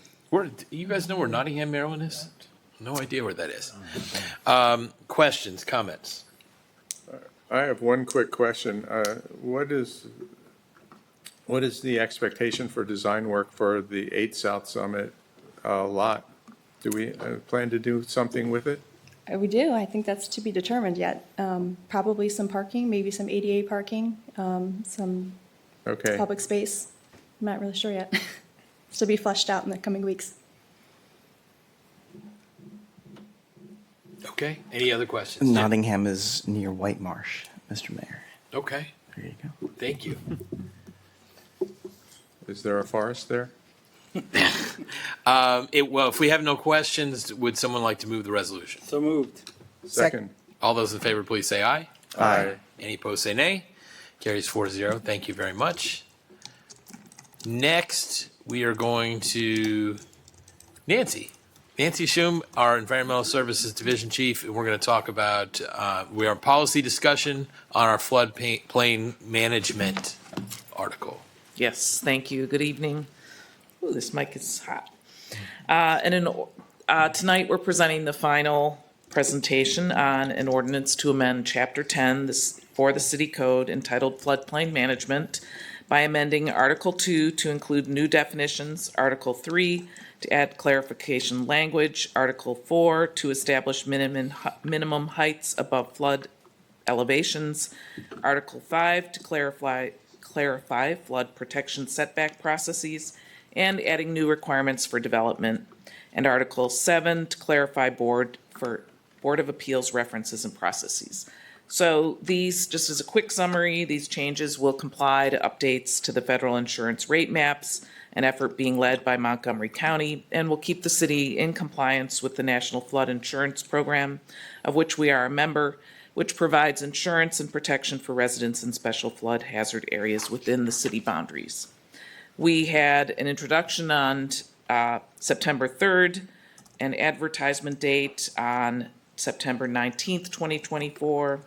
You guys know where Nottingham, Maryland is? No idea where that is. Questions, comments? I have one quick question. What is the expectation for design work for the 8 South Summit lot? Do we plan to do something with it? We do. I think that's to be determined yet. Probably some parking, maybe some ADA parking, some public space. I'm not really sure yet. It's to be fleshed out in the coming weeks. Okay. Any other questions? Nottingham is near White Marsh, Mr. Mayor. Okay. There you go. Thank you. Is there a forest there? Well, if we have no questions, would someone like to move the resolution? So moved. Second. All those in favor, please say aye. Aye. Any opposed, say nay. Carries 4-0. Thank you very much. Next, we are going to Nancy Schum, our Environmental Services Division Chief, and we're going to talk about, we are in policy discussion on our floodplain management article. Yes, thank you. Good evening. Ooh, this mic is hot. Tonight, we're presenting the final presentation on an ordinance to amend Chapter 10 for the City Code entitled Floodplain Management by amending Article 2 to include new definitions, Article 3 to add clarification language, Article 4 to establish minimum heights above flood elevations, Article 5 to clarify flood protection setback processes, and adding new requirements for development, and Article 7 to clarify Board of Appeals references and processes. So these, just as a quick summary, these changes will comply to updates to the federal insurance rate maps, an effort being led by Montgomery County, and will keep the city in compliance with the National Flood Insurance Program, of which we are a member, which provides insurance and protection for residents in special flood hazard areas within the city boundaries. We had an introduction on September 3rd, an advertisement date on September 19th, 2024,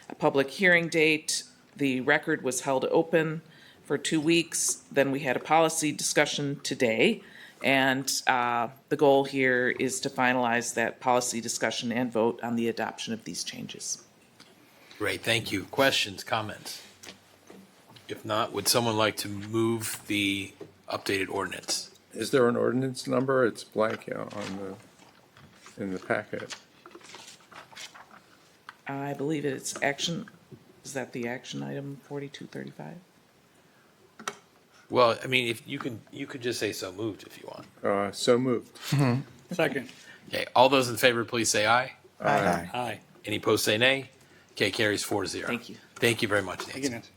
a public hearing date. The record was held open for 2 weeks. Then we had a policy discussion today. And the goal here is to finalize that policy discussion and vote on the adoption of these changes. Great, thank you. Questions, comments? If not, would someone like to move the updated ordinance? Is there an ordinance number? It's blank in the packet. I believe it's action, is that the action item 4235? Well, I mean, if you could just say so moved if you want. So moved. Second. Okay, all those in favor, please say aye. Aye. Aye. Any opposed, say nay. Okay, carries 4-0. Thank you. Thank you very much, Thank you, Nancy. Nancy.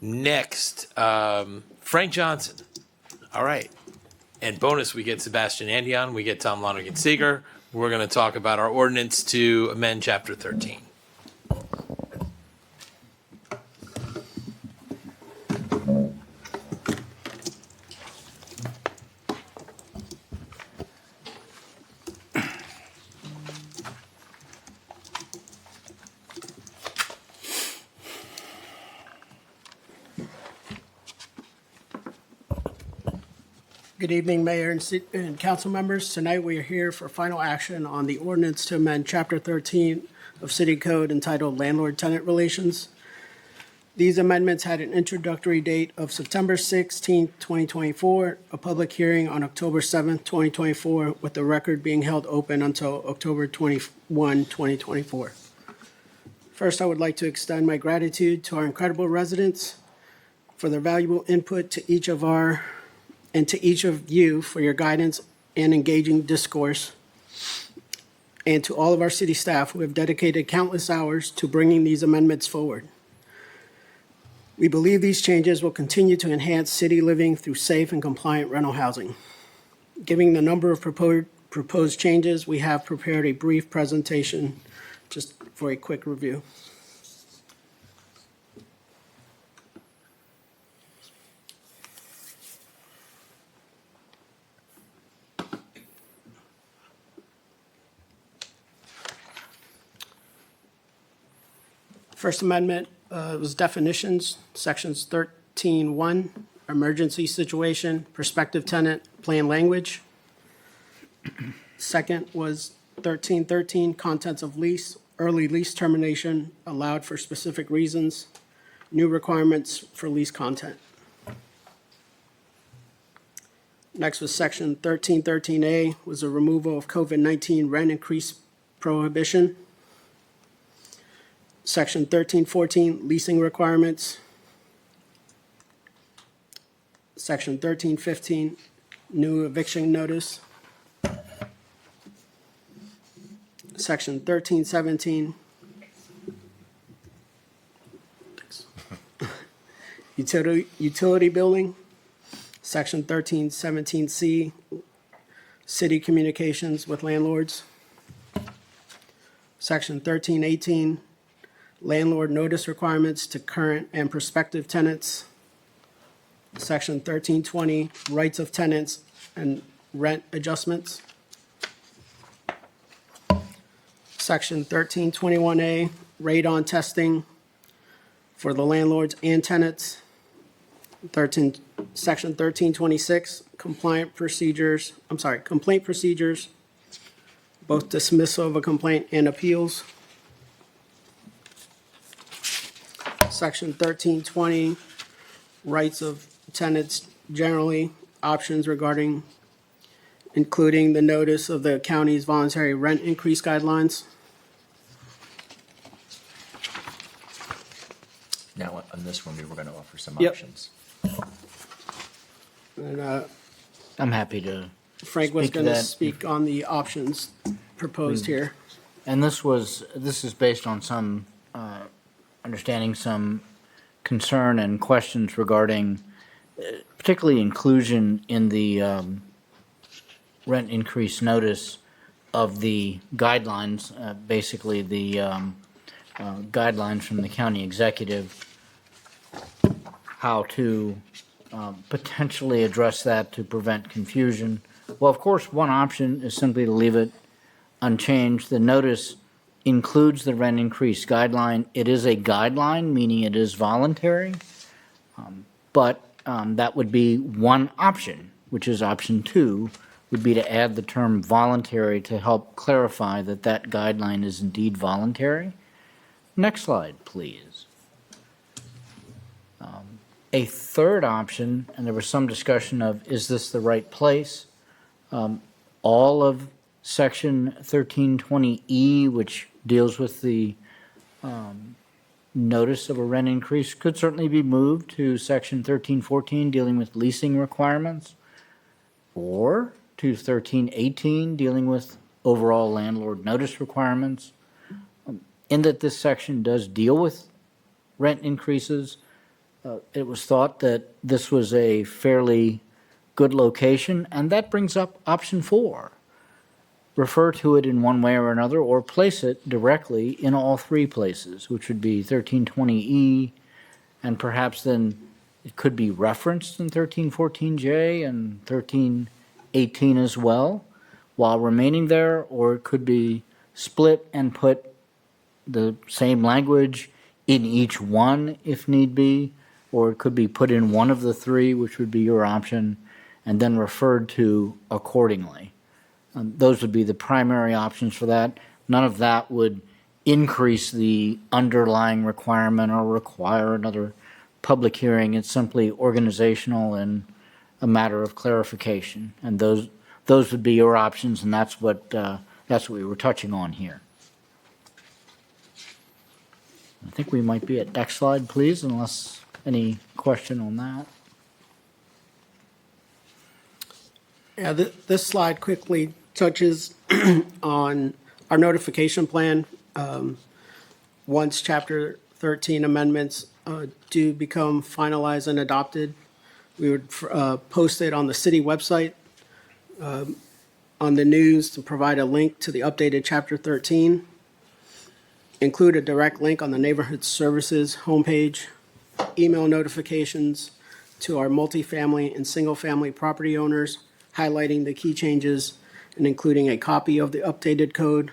Next, Frank Johnson. All right. And bonus, we get Sebastian Andion, we get Tom Lonergan Seeger. We're going to talk about our ordinance to amend Chapter 13. Good evening, Mayor and council members. Tonight we are here for final action on the ordinance to amend Chapter 13 of City Code entitled Landlord-Tenant Relations. These amendments had an introductory date of September 16, 2024, a public hearing on October 7, 2024, with the record being held open until October 21, 2024. First, I would like to extend my gratitude to our incredible residents for their valuable input to each of you for your guidance and engaging discourse, and to all of our city staff who have dedicated countless hours to bringing these amendments forward. We believe these changes will continue to enhance city living through safe and compliant rental housing. Given the number of proposed changes, we have prepared a brief presentation just for a quick review. First Amendment was definitions, sections 13.1, emergency situation, prospective tenant, plain language. Second was 13.13, contents of lease, early lease termination allowed for specific reasons, new requirements for lease content. Next was section 13.13A, was a removal of COVID-19 rent increase prohibition. Section 13.14, leasing requirements. Section 13.15, new eviction notice. Section 13.17, utility billing. Section 13.17C, city communications with landlords. Section 13.18, landlord notice requirements to current and prospective tenants. Section 13.20, rights of tenants and rent adjustments. Section 13.21A, radon testing for the landlords and tenants. Section 13.26, complaint procedures, both dismissal of a complaint and appeals. Section 13.20, rights of tenants generally, options regarding including the notice of the county's voluntary rent increase guidelines. Now, on this one, we were going to offer some Yep. options. And I'm happy to. Frank was speak to going to that. speak on the options proposed here. And this is based on some understanding, some concern and questions regarding particularly inclusion in the rent increase notice of the guidelines, basically the guidelines from the county executive how to potentially address that to prevent confusion. Well, of course, one option is simply to leave it unchanged. The notice includes the rent increase guideline. It is a guideline, meaning it is voluntary, but that would be one option, which is option 2, would be to add the term voluntary to help clarify that that guideline is indeed voluntary. Next slide, please. A third option, and there was some discussion of, is this the right place? All of Section 1320E, which deals with the notice of a rent increase, could certainly be moved to Section 1314, dealing with leasing requirements, or to 1318, dealing with overall landlord notice requirements. In that this section does deal with rent increases, it was thought that this was a fairly good location, and that brings up option 4. Refer to it in one way or another, or place it directly in all 3 places, which would be 1320E, and perhaps then it could be referenced in 1314J and 1318 as well, while remaining there, or it could be split and put the same language in each one if need be, or it could be put in one of the 3, which would be your option, and then referred to accordingly. Those would be the primary options for that. None of that would increase the underlying requirement or require another public hearing. It's simply organizational and a matter of clarification. And those would be your options, and that's what we were touching on here. I think we might be at next slide, please, unless any question on that. Yeah, this slide quickly touches on our notification plan. Once Chapter 13 amendments do become finalized and adopted, we would post it on the city website, on the news, to provide a link to the updated Chapter 13, include a direct link on the Neighborhood Services homepage, email notifications to our multifamily and single-family property owners, highlighting the key changes and including a copy of the updated code,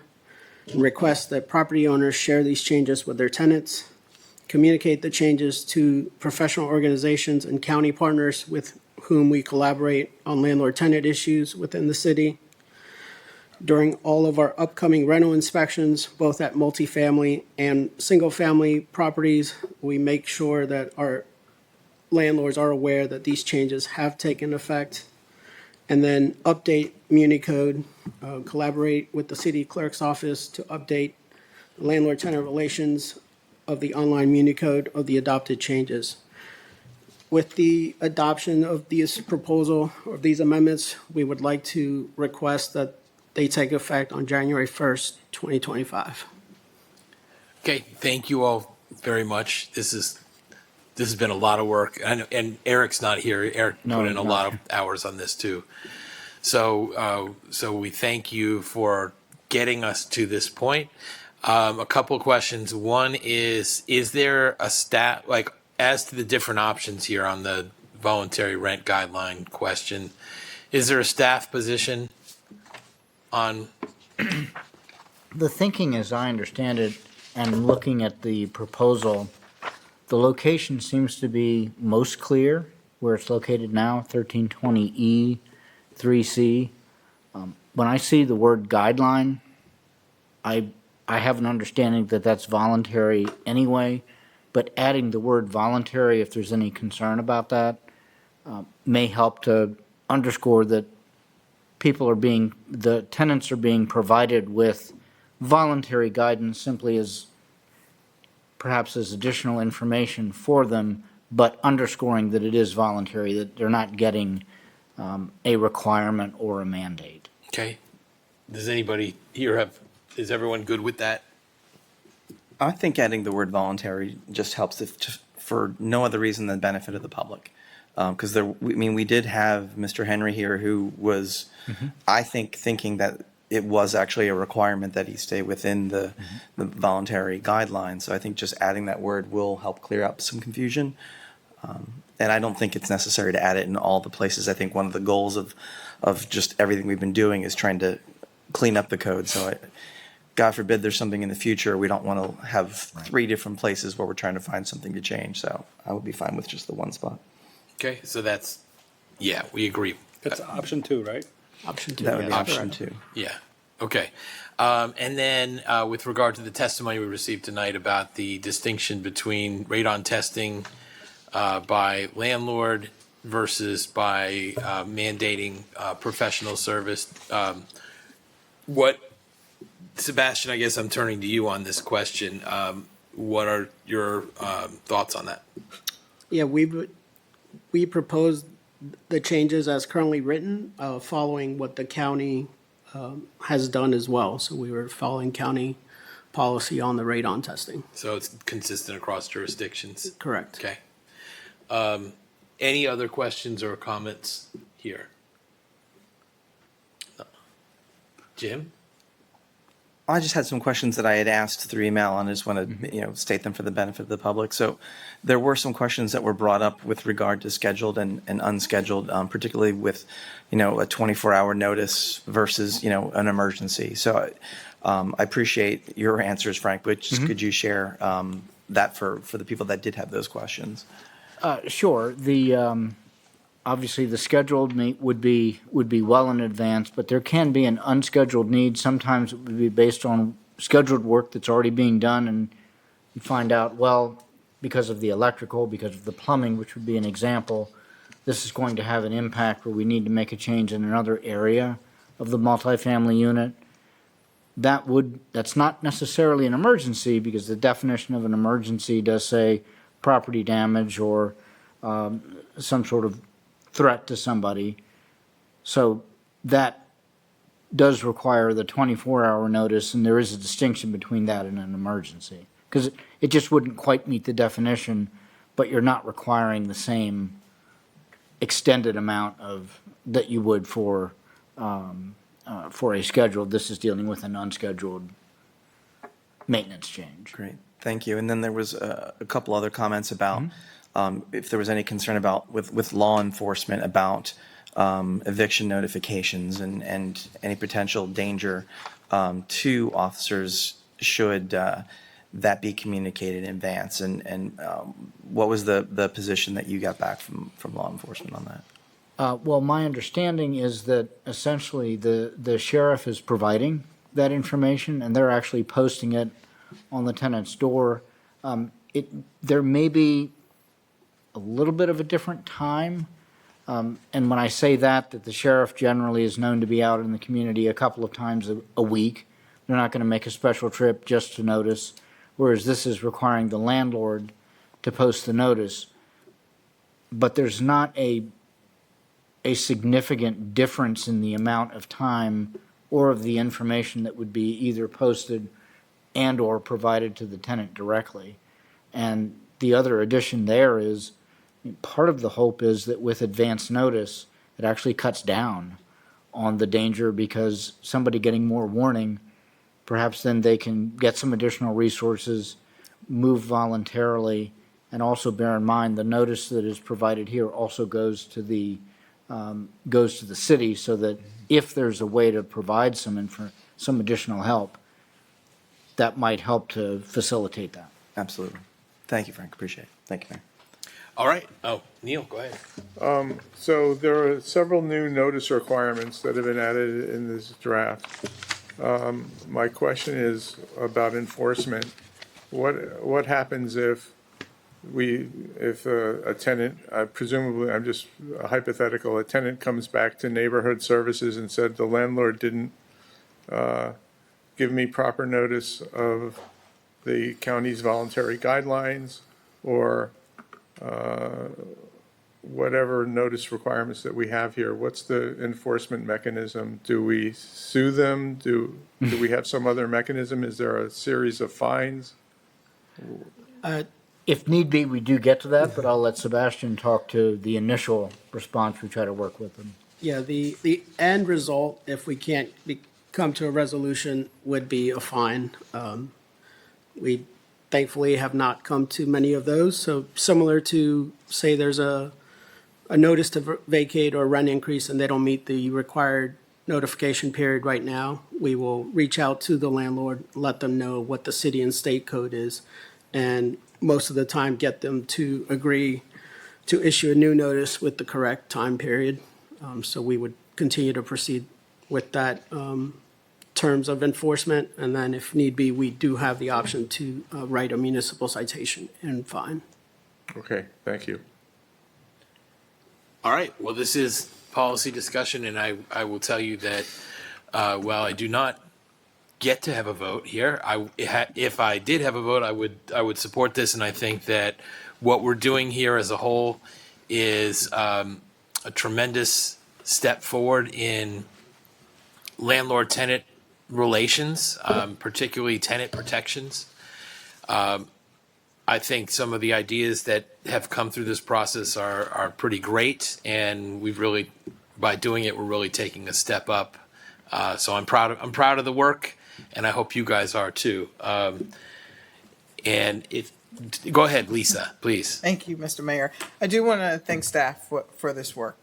and request that property owners share these changes with their tenants, communicate the changes to professional organizations and county partners with whom we collaborate on landlord-tenant issues within the city. During all of our upcoming rental inspections, both at multifamily and single-family properties, we make sure that our landlords are aware that these changes have taken effect. And then update MuniCode, collaborate with the city clerk's office to update landlord-tenant relations of the online MuniCode of the adopted changes. With the adoption of this proposal or these amendments, we would like to request that they take effect on January 1st, 2025. Okay, thank you all very much. This has been a lot of work, and Eric's not here. Eric put in a lot of hours on this too. So we thank you for getting us to this point. A couple of questions. One is there a stat, like as to the different options here on the voluntary rent guideline question, is there a staff position on? The thinking, as I understand it, and looking at the proposal, the location seems to be most clear where it's located now, 1320E, 3C. When I see the word guideline, I have an understanding that that's voluntary anyway, but adding the word voluntary, if there's any concern about that, may help to underscore that the tenants are being provided with voluntary guidance simply as perhaps as additional information for them, but underscoring that it is voluntary, that they're not getting a requirement or a mandate. Okay. Does anybody here is everyone good with that? I think adding the word voluntary just helps for no other reason than benefit of the public. Because we did have Mr. Henry here who was, I think, thinking that it was actually a requirement that he stay within the voluntary guidelines. So I think just adding that word will help clear up some confusion. And I don't think it's necessary to add it in all the places. I think one of the goals of just everything we've been doing is trying to clean up the code. So God forbid there's something in the future, we don't want to have 3 different places where we're trying to find something to change. So I would be fine with just the one spot. Okay, so that's, yeah, we agree. That's option 2, right? Option 2. That would be yes. option 2. Yeah, okay. And then with regard to the testimony we received tonight about the distinction between radon testing by landlord versus by mandating professional service, what, Sebastian, I guess I'm turning to you on this question. What are your thoughts on that? Yeah, we proposed the changes as currently written, following what the county has done as well. So we were following county policy on the radon testing. So it's consistent across jurisdictions? Correct. Okay. Any other questions or comments here? No. Jim? I just had some questions that I had asked through email, and I just want to, state them for the benefit of the public. So there were some questions that were brought up with regard to scheduled and unscheduled, particularly with, a 24-hour notice versus, an emergency. So I appreciate your answers, Frank, but just could you share that for the people that did have those questions? Sure. The obviously the scheduled meet would be well in advance, but there can be an unscheduled need. Sometimes it would be based on scheduled work that's already being done, and you find out, well, because of the electrical, because of the plumbing, which would be an example, this is going to have an impact where we need to make a change in another area of the multifamily unit. That's not necessarily an emergency, because the definition of an emergency does say property damage or some sort of threat to somebody. So that does require the 24-hour notice, and there is a distinction between that and an emergency, because it just wouldn't quite meet the definition, but you're not requiring the same extended amount of that you would for a scheduled. This is dealing with an unscheduled maintenance change. Great, thank you. And then there was a couple other comments about if there was any concern about with law enforcement about eviction notifications and any potential danger to officers should that be communicated in advance. And what was the position that you got back from law enforcement on that? Well, my understanding is that essentially the sheriff is providing that information, and they're actually posting it on the tenant's door. There may be a little bit of a different time, and when I say that the sheriff generally is known to be out in the community a couple of times a week. They're not going to make a special trip just to notice, whereas this is requiring the landlord to post the notice. But there's not a significant difference in the amount of time or of the information that would be either posted and or provided to the tenant directly. And the other addition there is part of the hope is that with advance notice, it actually cuts down on the danger, because somebody getting more warning, perhaps then they can get some additional resources, move voluntarily, and also bear in mind the notice that is provided here also goes to the city, so that if there's a way to provide some additional help, that might help to facilitate that. Absolutely. Thank you, Frank. Appreciate it. Thank you, Mayor. All right. Oh, Neil, go ahead. So there are several new notice requirements that have been added in this draft. My question is about enforcement. What happens if a tenant, presumably, I'm just hypothetical, a tenant comes back to neighborhood services and said the landlord didn't give me proper notice of the county's voluntary guidelines, or whatever notice requirements that we have here? What's the enforcement mechanism? Do we sue them? Do we have some other mechanism? Is there a series of fines? If need be, we do get to that, but I'll let Sebastian talk to the initial response. We try to work with them. Yeah, the end result, if we can't come to a resolution, would be a fine. thankfully have not come to many of those. So similar to, say, there's a notice to vacate or rent increase and they don't meet the required notification period right now, we will reach out to the landlord, let them know what the city and state code is, and most of the time get them to agree to issue a new notice with the correct time period. So we would continue to proceed with that terms of enforcement, and then if need be, we do have the option to write a municipal citation and fine. Okay, thank you. All right, well, this is policy discussion, and I will tell you that while I do not get to have a vote here, if I did have a vote, I would support this, and I think that what we're doing here as a whole is a tremendous step forward in landlord-tenant relations, particularly tenant protections. I think some of the ideas that have come through this process are pretty great, and we've really, by doing it, we're really taking a step up. So I'm proud of the work, and I hope you guys are too. And go ahead, Lisa, please. Thank you, Mr. Mayor. I do want to thank staff for this work.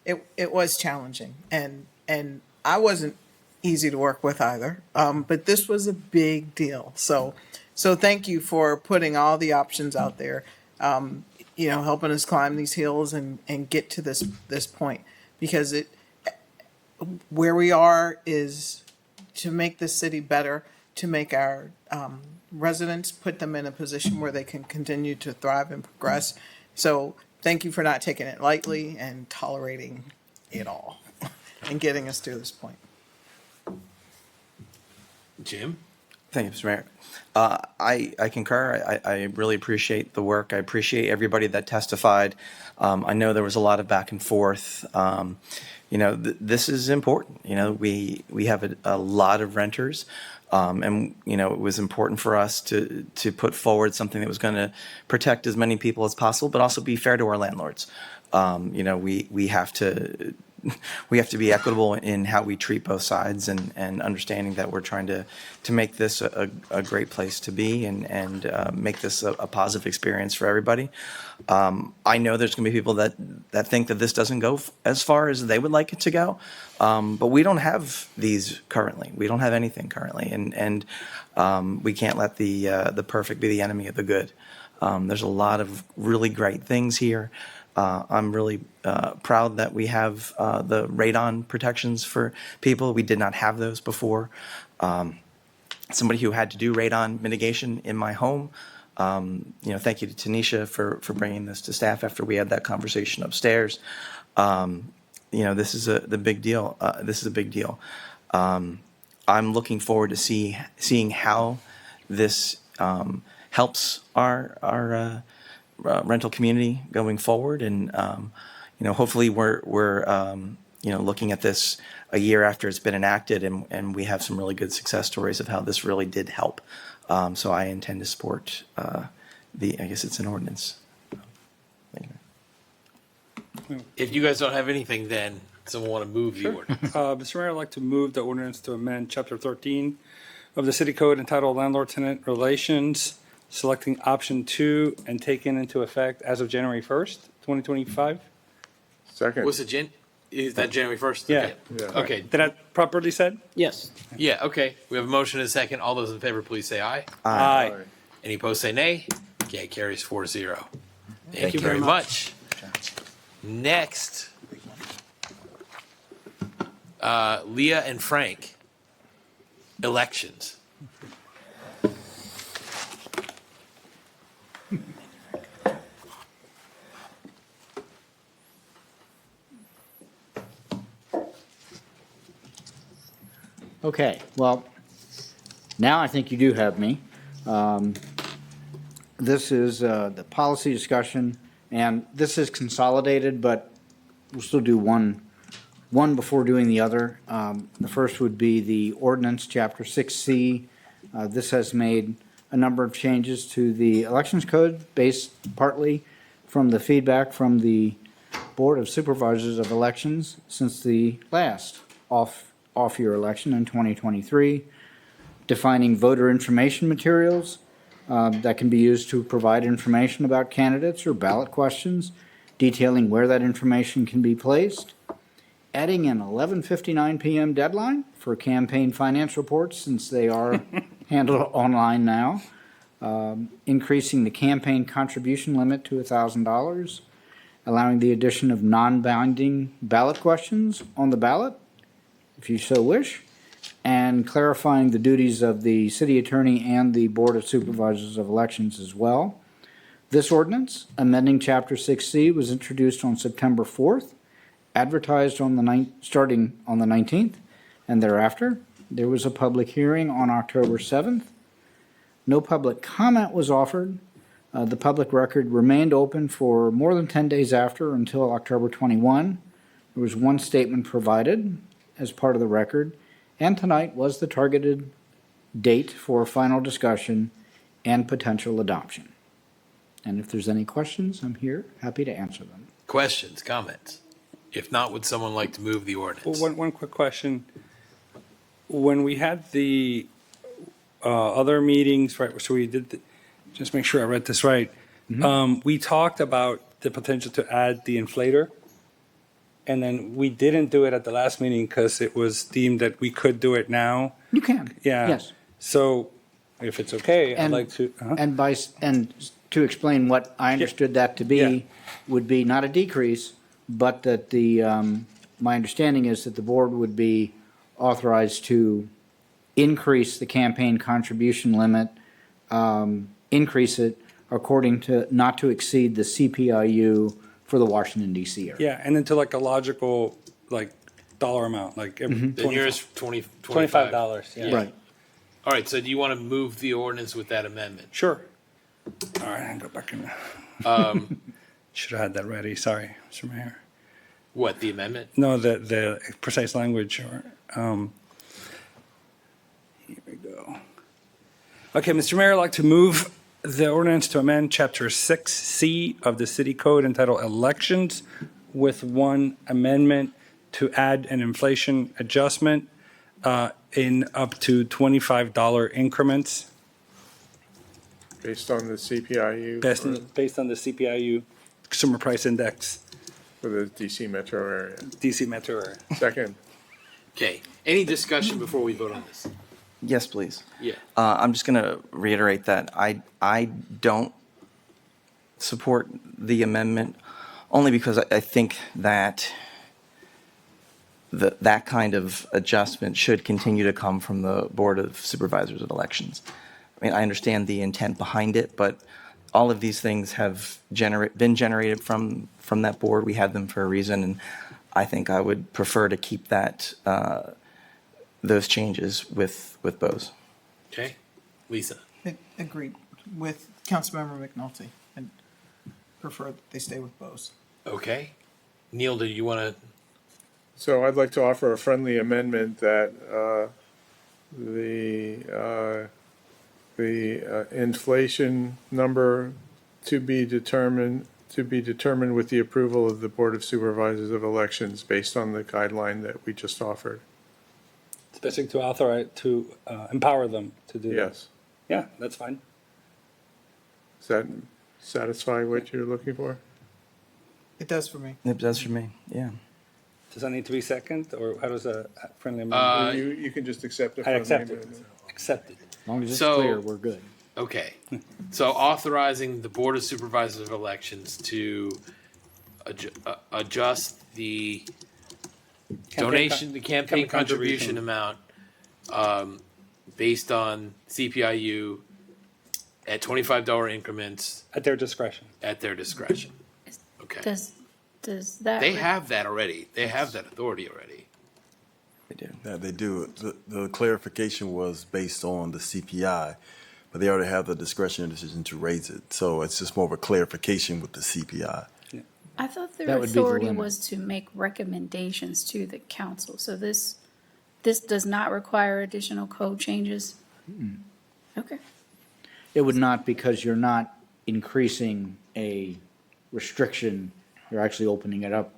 It was challenging, and I wasn't easy to work with either, but this was a big deal. So thank you for putting all the options out there, helping us climb these hills and get to this point, because where we are is to make this city better, to make our residents, put them in a position where they can continue to thrive and progress. So thank you for not taking it lightly and tolerating it all and getting us to this point. Jim? Thank you, Mr. Mayor. I concur. I really appreciate the work. I appreciate everybody that testified. I know there was a lot of back and forth. This is important. We have a lot of renters, and it was important for us to put forward something that was going to protect as many people as possible, but also be fair to our landlords. We have to be equitable in how we treat both sides, and understanding that we're trying to make this a great place to be, and make this a positive experience for everybody. I know there's going to be people that think that this doesn't go as far as they would like it to go, but we don't have these currently. We don't have anything currently, and we can't let the perfect be the enemy of the good. There's a lot of really great things here. I'm really proud that we have the radon protections for people. We did not have those before. Somebody who had to do radon mitigation in my home, thank you to Tanisha for bringing this to staff after we had that conversation upstairs. This is the big deal. This is a big deal. I'm looking forward to seeing how this helps our rental community going forward, and hopefully we're looking at this a year after it's been enacted, and we have some really good success stories of how this really did help. So I intend to support I guess it's an ordinance. Thank you. If you guys don't have anything, then someone want to move the ordinance? Mr. Mayor, I'd like to move the ordinance to amend Chapter 13 of the City Code entitled Landlord-Tenant Relations, selecting option 2 and taken into effect as of January 1st, 2025. Second. Is that January 1st? Yeah. Okay. Did I properly said? Yes. Yeah, okay. We have a motion and a second. All those in favor, please say aye. Aye. Any opposed, say nay. Okay, carries 4-0. Thank you you very very much. Next, Leah and Frank, elections. Okay, well, now I think you do have me. This is the policy discussion, and this is consolidated, but we'll still do one before doing the other. The first would be the ordinance, Chapter 6C. This has made a number of changes to the Elections Code based partly from the feedback from the Board of Supervisors of Elections since the last off-year election in 2023, defining voter information materials, that can be used to provide information about candidates or ballot questions, detailing where that information can be placed, adding an 11:59 p.m. deadline for campaign finance reports since they are handled online now, increasing the campaign contribution limit to $1,000, allowing the addition of non-binding ballot questions on the ballot, if you so wish, and clarifying the duties of the city attorney and the Board of Supervisors of Elections as well. This ordinance, amending Chapter 6C, was introduced on September 4th, advertised on starting on the 19th, and thereafter, there was a public hearing on October 7th. No public comment was offered. The public record remained open for more than 10 days after until October 21. There was one statement provided as part of the record, and tonight was the targeted date for final discussion and potential adoption. And if there's any questions, I'm here, happy to answer them. Questions, comments? If not, would someone like to move the ordinance? Well, one quick question. When we had the other meetings, right, so we did, just make sure I read this right. We talked about the potential to add the inflator, and then we didn't do it at the last meeting because it was deemed that we could do it now. You can. Yeah. Yes. So if it's okay, I'd And- like to. And to explain what I understood that to be, would be not a decrease, but that my understanding is that the board would be authorized to increase the campaign contribution limit, increase it according to, not to exceed the CPIU for the Washington DC area. Yeah, and into like a logical, like, dollar amount, like every Then yours, $25. Yeah. Right. All right, so do you want to move the ordinance with that amendment? Sure. All right, I'll go back in. Should have had that ready. Sorry, Mr. Mayor. What, the amendment? No, the precise language. Or, here we go. Okay, Mr. Mayor, I'd like to move the ordinance to amend Chapter 6C of the City Code entitled Elections with one amendment to add an inflation adjustment in up to $25 increments. Based on the CPIU? Based on the CPIU Consumer Price Index. For the DC metro area. DC metro area. Second. Okay, any discussion before we vote on this? Yes, please. Yeah. I'm just going to reiterate that I don't support the amendment, only because I think that that kind of adjustment should continue to come from the Board of Supervisors of Elections. I mean, I understand the intent behind it, but all of these things have been generated from that board. We have them for a reason, and I think I would prefer to keep that those changes with Bose. Okay, Lisa? Agreed with Councilmember McNulty and prefer that they stay with Bose. Okay. Neil, do you want to? So I'd like to offer a friendly amendment that the inflation number to be determined with the approval of the Board of Supervisors of Elections based on the guideline that we just offered. Especially to authorize, to empower them to do that. Yes. Yeah, that's fine. Does that satisfy what you're looking for? It does for me. It does for me, yeah. Does that need to be second, or how does a friendly amendment? You can just accept it. I accept it. Accepted. As long as it's So- clear, we're good. Okay, so authorizing the Board of Supervisors of Elections to adjust the donation, the campaign contribution amount based on CPIU at $25 increments. At their discretion. At their discretion. Okay. Does that? They have that already. They have that authority already. They do. Yeah, they do. The clarification was based on the CPI, but they already have the discretionary decision to raise it. So it's just more of a clarification with the CPI. I thought That their would be the authority limit. was to make recommendations to the council. So this does not require additional code changes? Okay. It would not, because you're not increasing a restriction, you're actually opening it up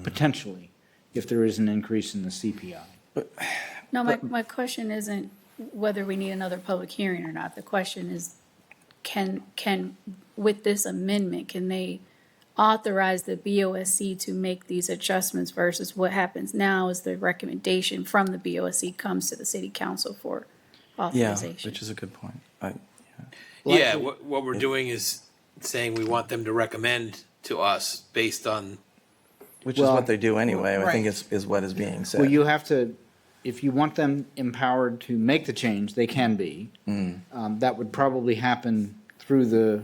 potentially if there is an increase in the CPI. No, my question isn't whether we need another public hearing or not. The question is, can, with this amendment, can they authorize the BOSC to make these adjustments versus what happens now is the recommendation from the BOSC comes to the city council for Yeah, authorization? which is a good point. Yeah, what we're doing is saying we want them to recommend to us based on. Which is what they do anyway, I think Right. is what is being said. Well, you have to, if you want them empowered to make the change, they can be. That would probably happen through the,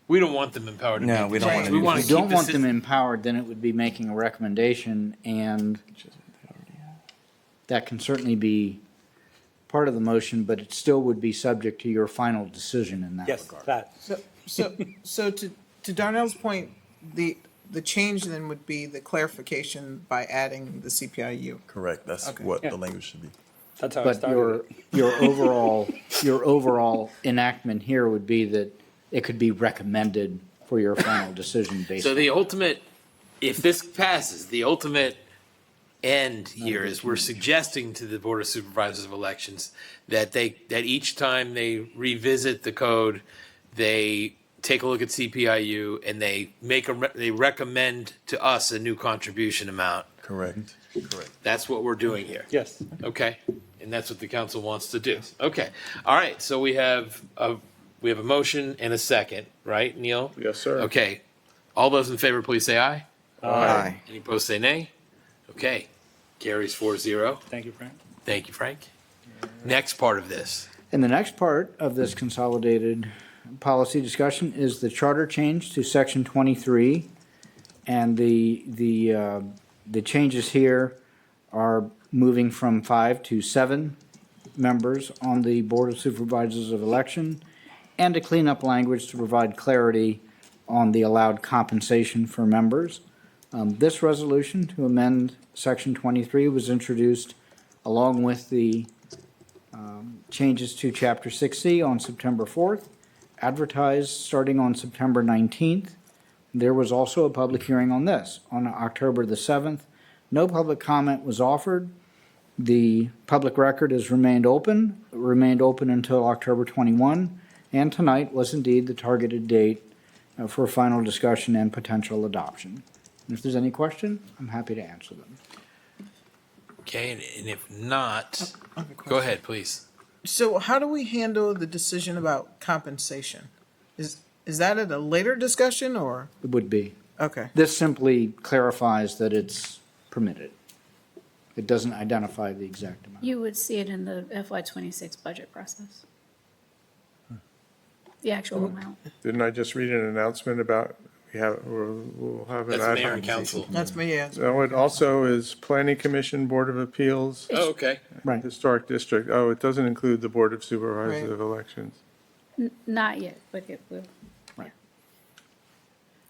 We don't want them empowered to No, make we the don't change. want We to want if to you keep don't the want them system. empowered, then it would be making a recommendation, and that can certainly be part of the motion, but it still would be subject to your final decision in that regard. So to Darnell's point, the change then would be the clarification by adding the CPIU. Correct. That's Okay. what Yeah. the language should be. That's how I But started it. your overall enactment here would be that it could be recommended for your final decision based. So the ultimate, if this passes, the ultimate end here is we're suggesting to the Board of Supervisors of Elections that each time they revisit the code, they take a look at CPIU and they they recommend to us a new contribution amount. Correct. Correct. That's what we're doing here. Yes. Okay, and that's what the council wants to do. Okay, all right, so we have a motion and a second, right, Neil? Yes, sir. Okay, all those in favor, please say aye. Aye. Any opposed, say nay. Okay, carries 4-0. Thank you, Frank. Thank you, Frank. Next part of this. And the next part of this consolidated policy discussion is the charter change to section 23. And the changes here are moving from 5 to 7 members on the Board of Supervisors of Election, and to clean up language to provide clarity on the allowed compensation for members. This resolution to amend section 23 was introduced along with the changes to chapter 6C on September 4th, advertised starting on September 19th. There was also a public hearing on this on October the 7th. No public comment was offered. The public record has remained open until October 21, and tonight was indeed the targeted date for final discussion and potential adoption. And if there's any question, I'm happy to answer them. Okay, and if not, go ahead, please. So how do we handle the decision about compensation? Is that at a later discussion or? It would be. Okay. This simply clarifies that it's permitted. It doesn't identify the exact amount. You would see it in the FY26 budget process. The actual amount. Didn't I just read an announcement about we'll have an. That's mayor and council. That's me, yeah. So it also is Planning Commission, Board of Appeals, Oh, okay. Right. Historic District. Oh, it doesn't include the Board of Supervisors Right. of Elections. Not yet, but it will. Right.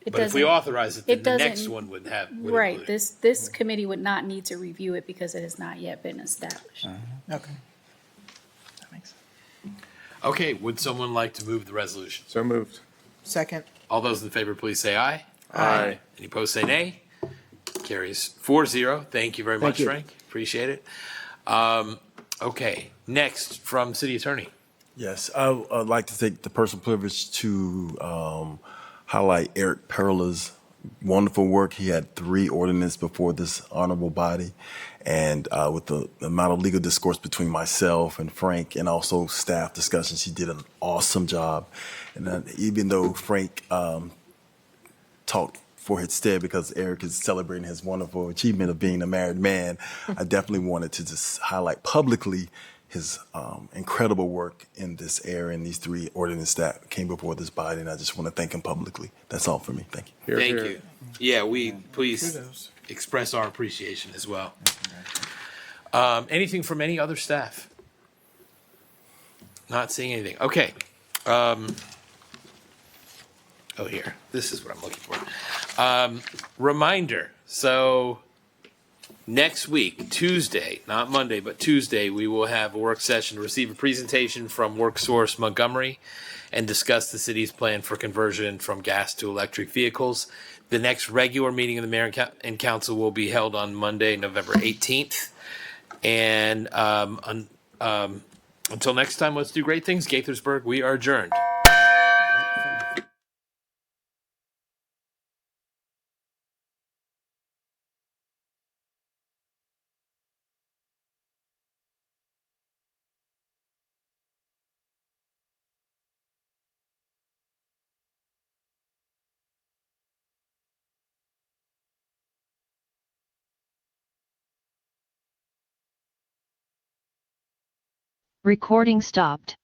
It But if we doesn't- authorize it, then it the next doesn't- one would Right, include it. this committee would not need to review it because it has not yet been established. Okay. Okay, would someone like to move the resolution? So moved. Second. All those in favor, please say aye. Aye. Any opposed, say nay. Carries 4-0. Thank you very much, you. Frank. Appreciate it. Okay, next from City Attorney. Yes, I'd like to take the personal privilege to highlight Eric Perla's wonderful work. He had 3 ordinances before this honorable body. And with the amount of legal discourse between myself and Frank and also staff discussions, he did an awesome job. And even though Frank talked for his stead because Eric is celebrating his wonderful achievement of being a married man, I definitely wanted to just highlight publicly his incredible work in this area and these 3 ordinances that came before this body. And I just want to thank him publicly. That's all for me. Thank you. Here, Thank here. you. Yeah, we please Kudos. express our appreciation as well. Anything from any other staff? Not seeing anything. Okay. Oh, here. This is what I'm looking for. Reminder. So next week, Tuesday, not Monday, but Tuesday, we will have a work session to receive a presentation from WorkSource Montgomery and discuss the city's plan for conversion from gas to electric vehicles. The next regular meeting of the mayor and council will be held on Monday, November 18th. And Until next time, let's do great things. Gaithersburg, we are adjourned. Recording stopped.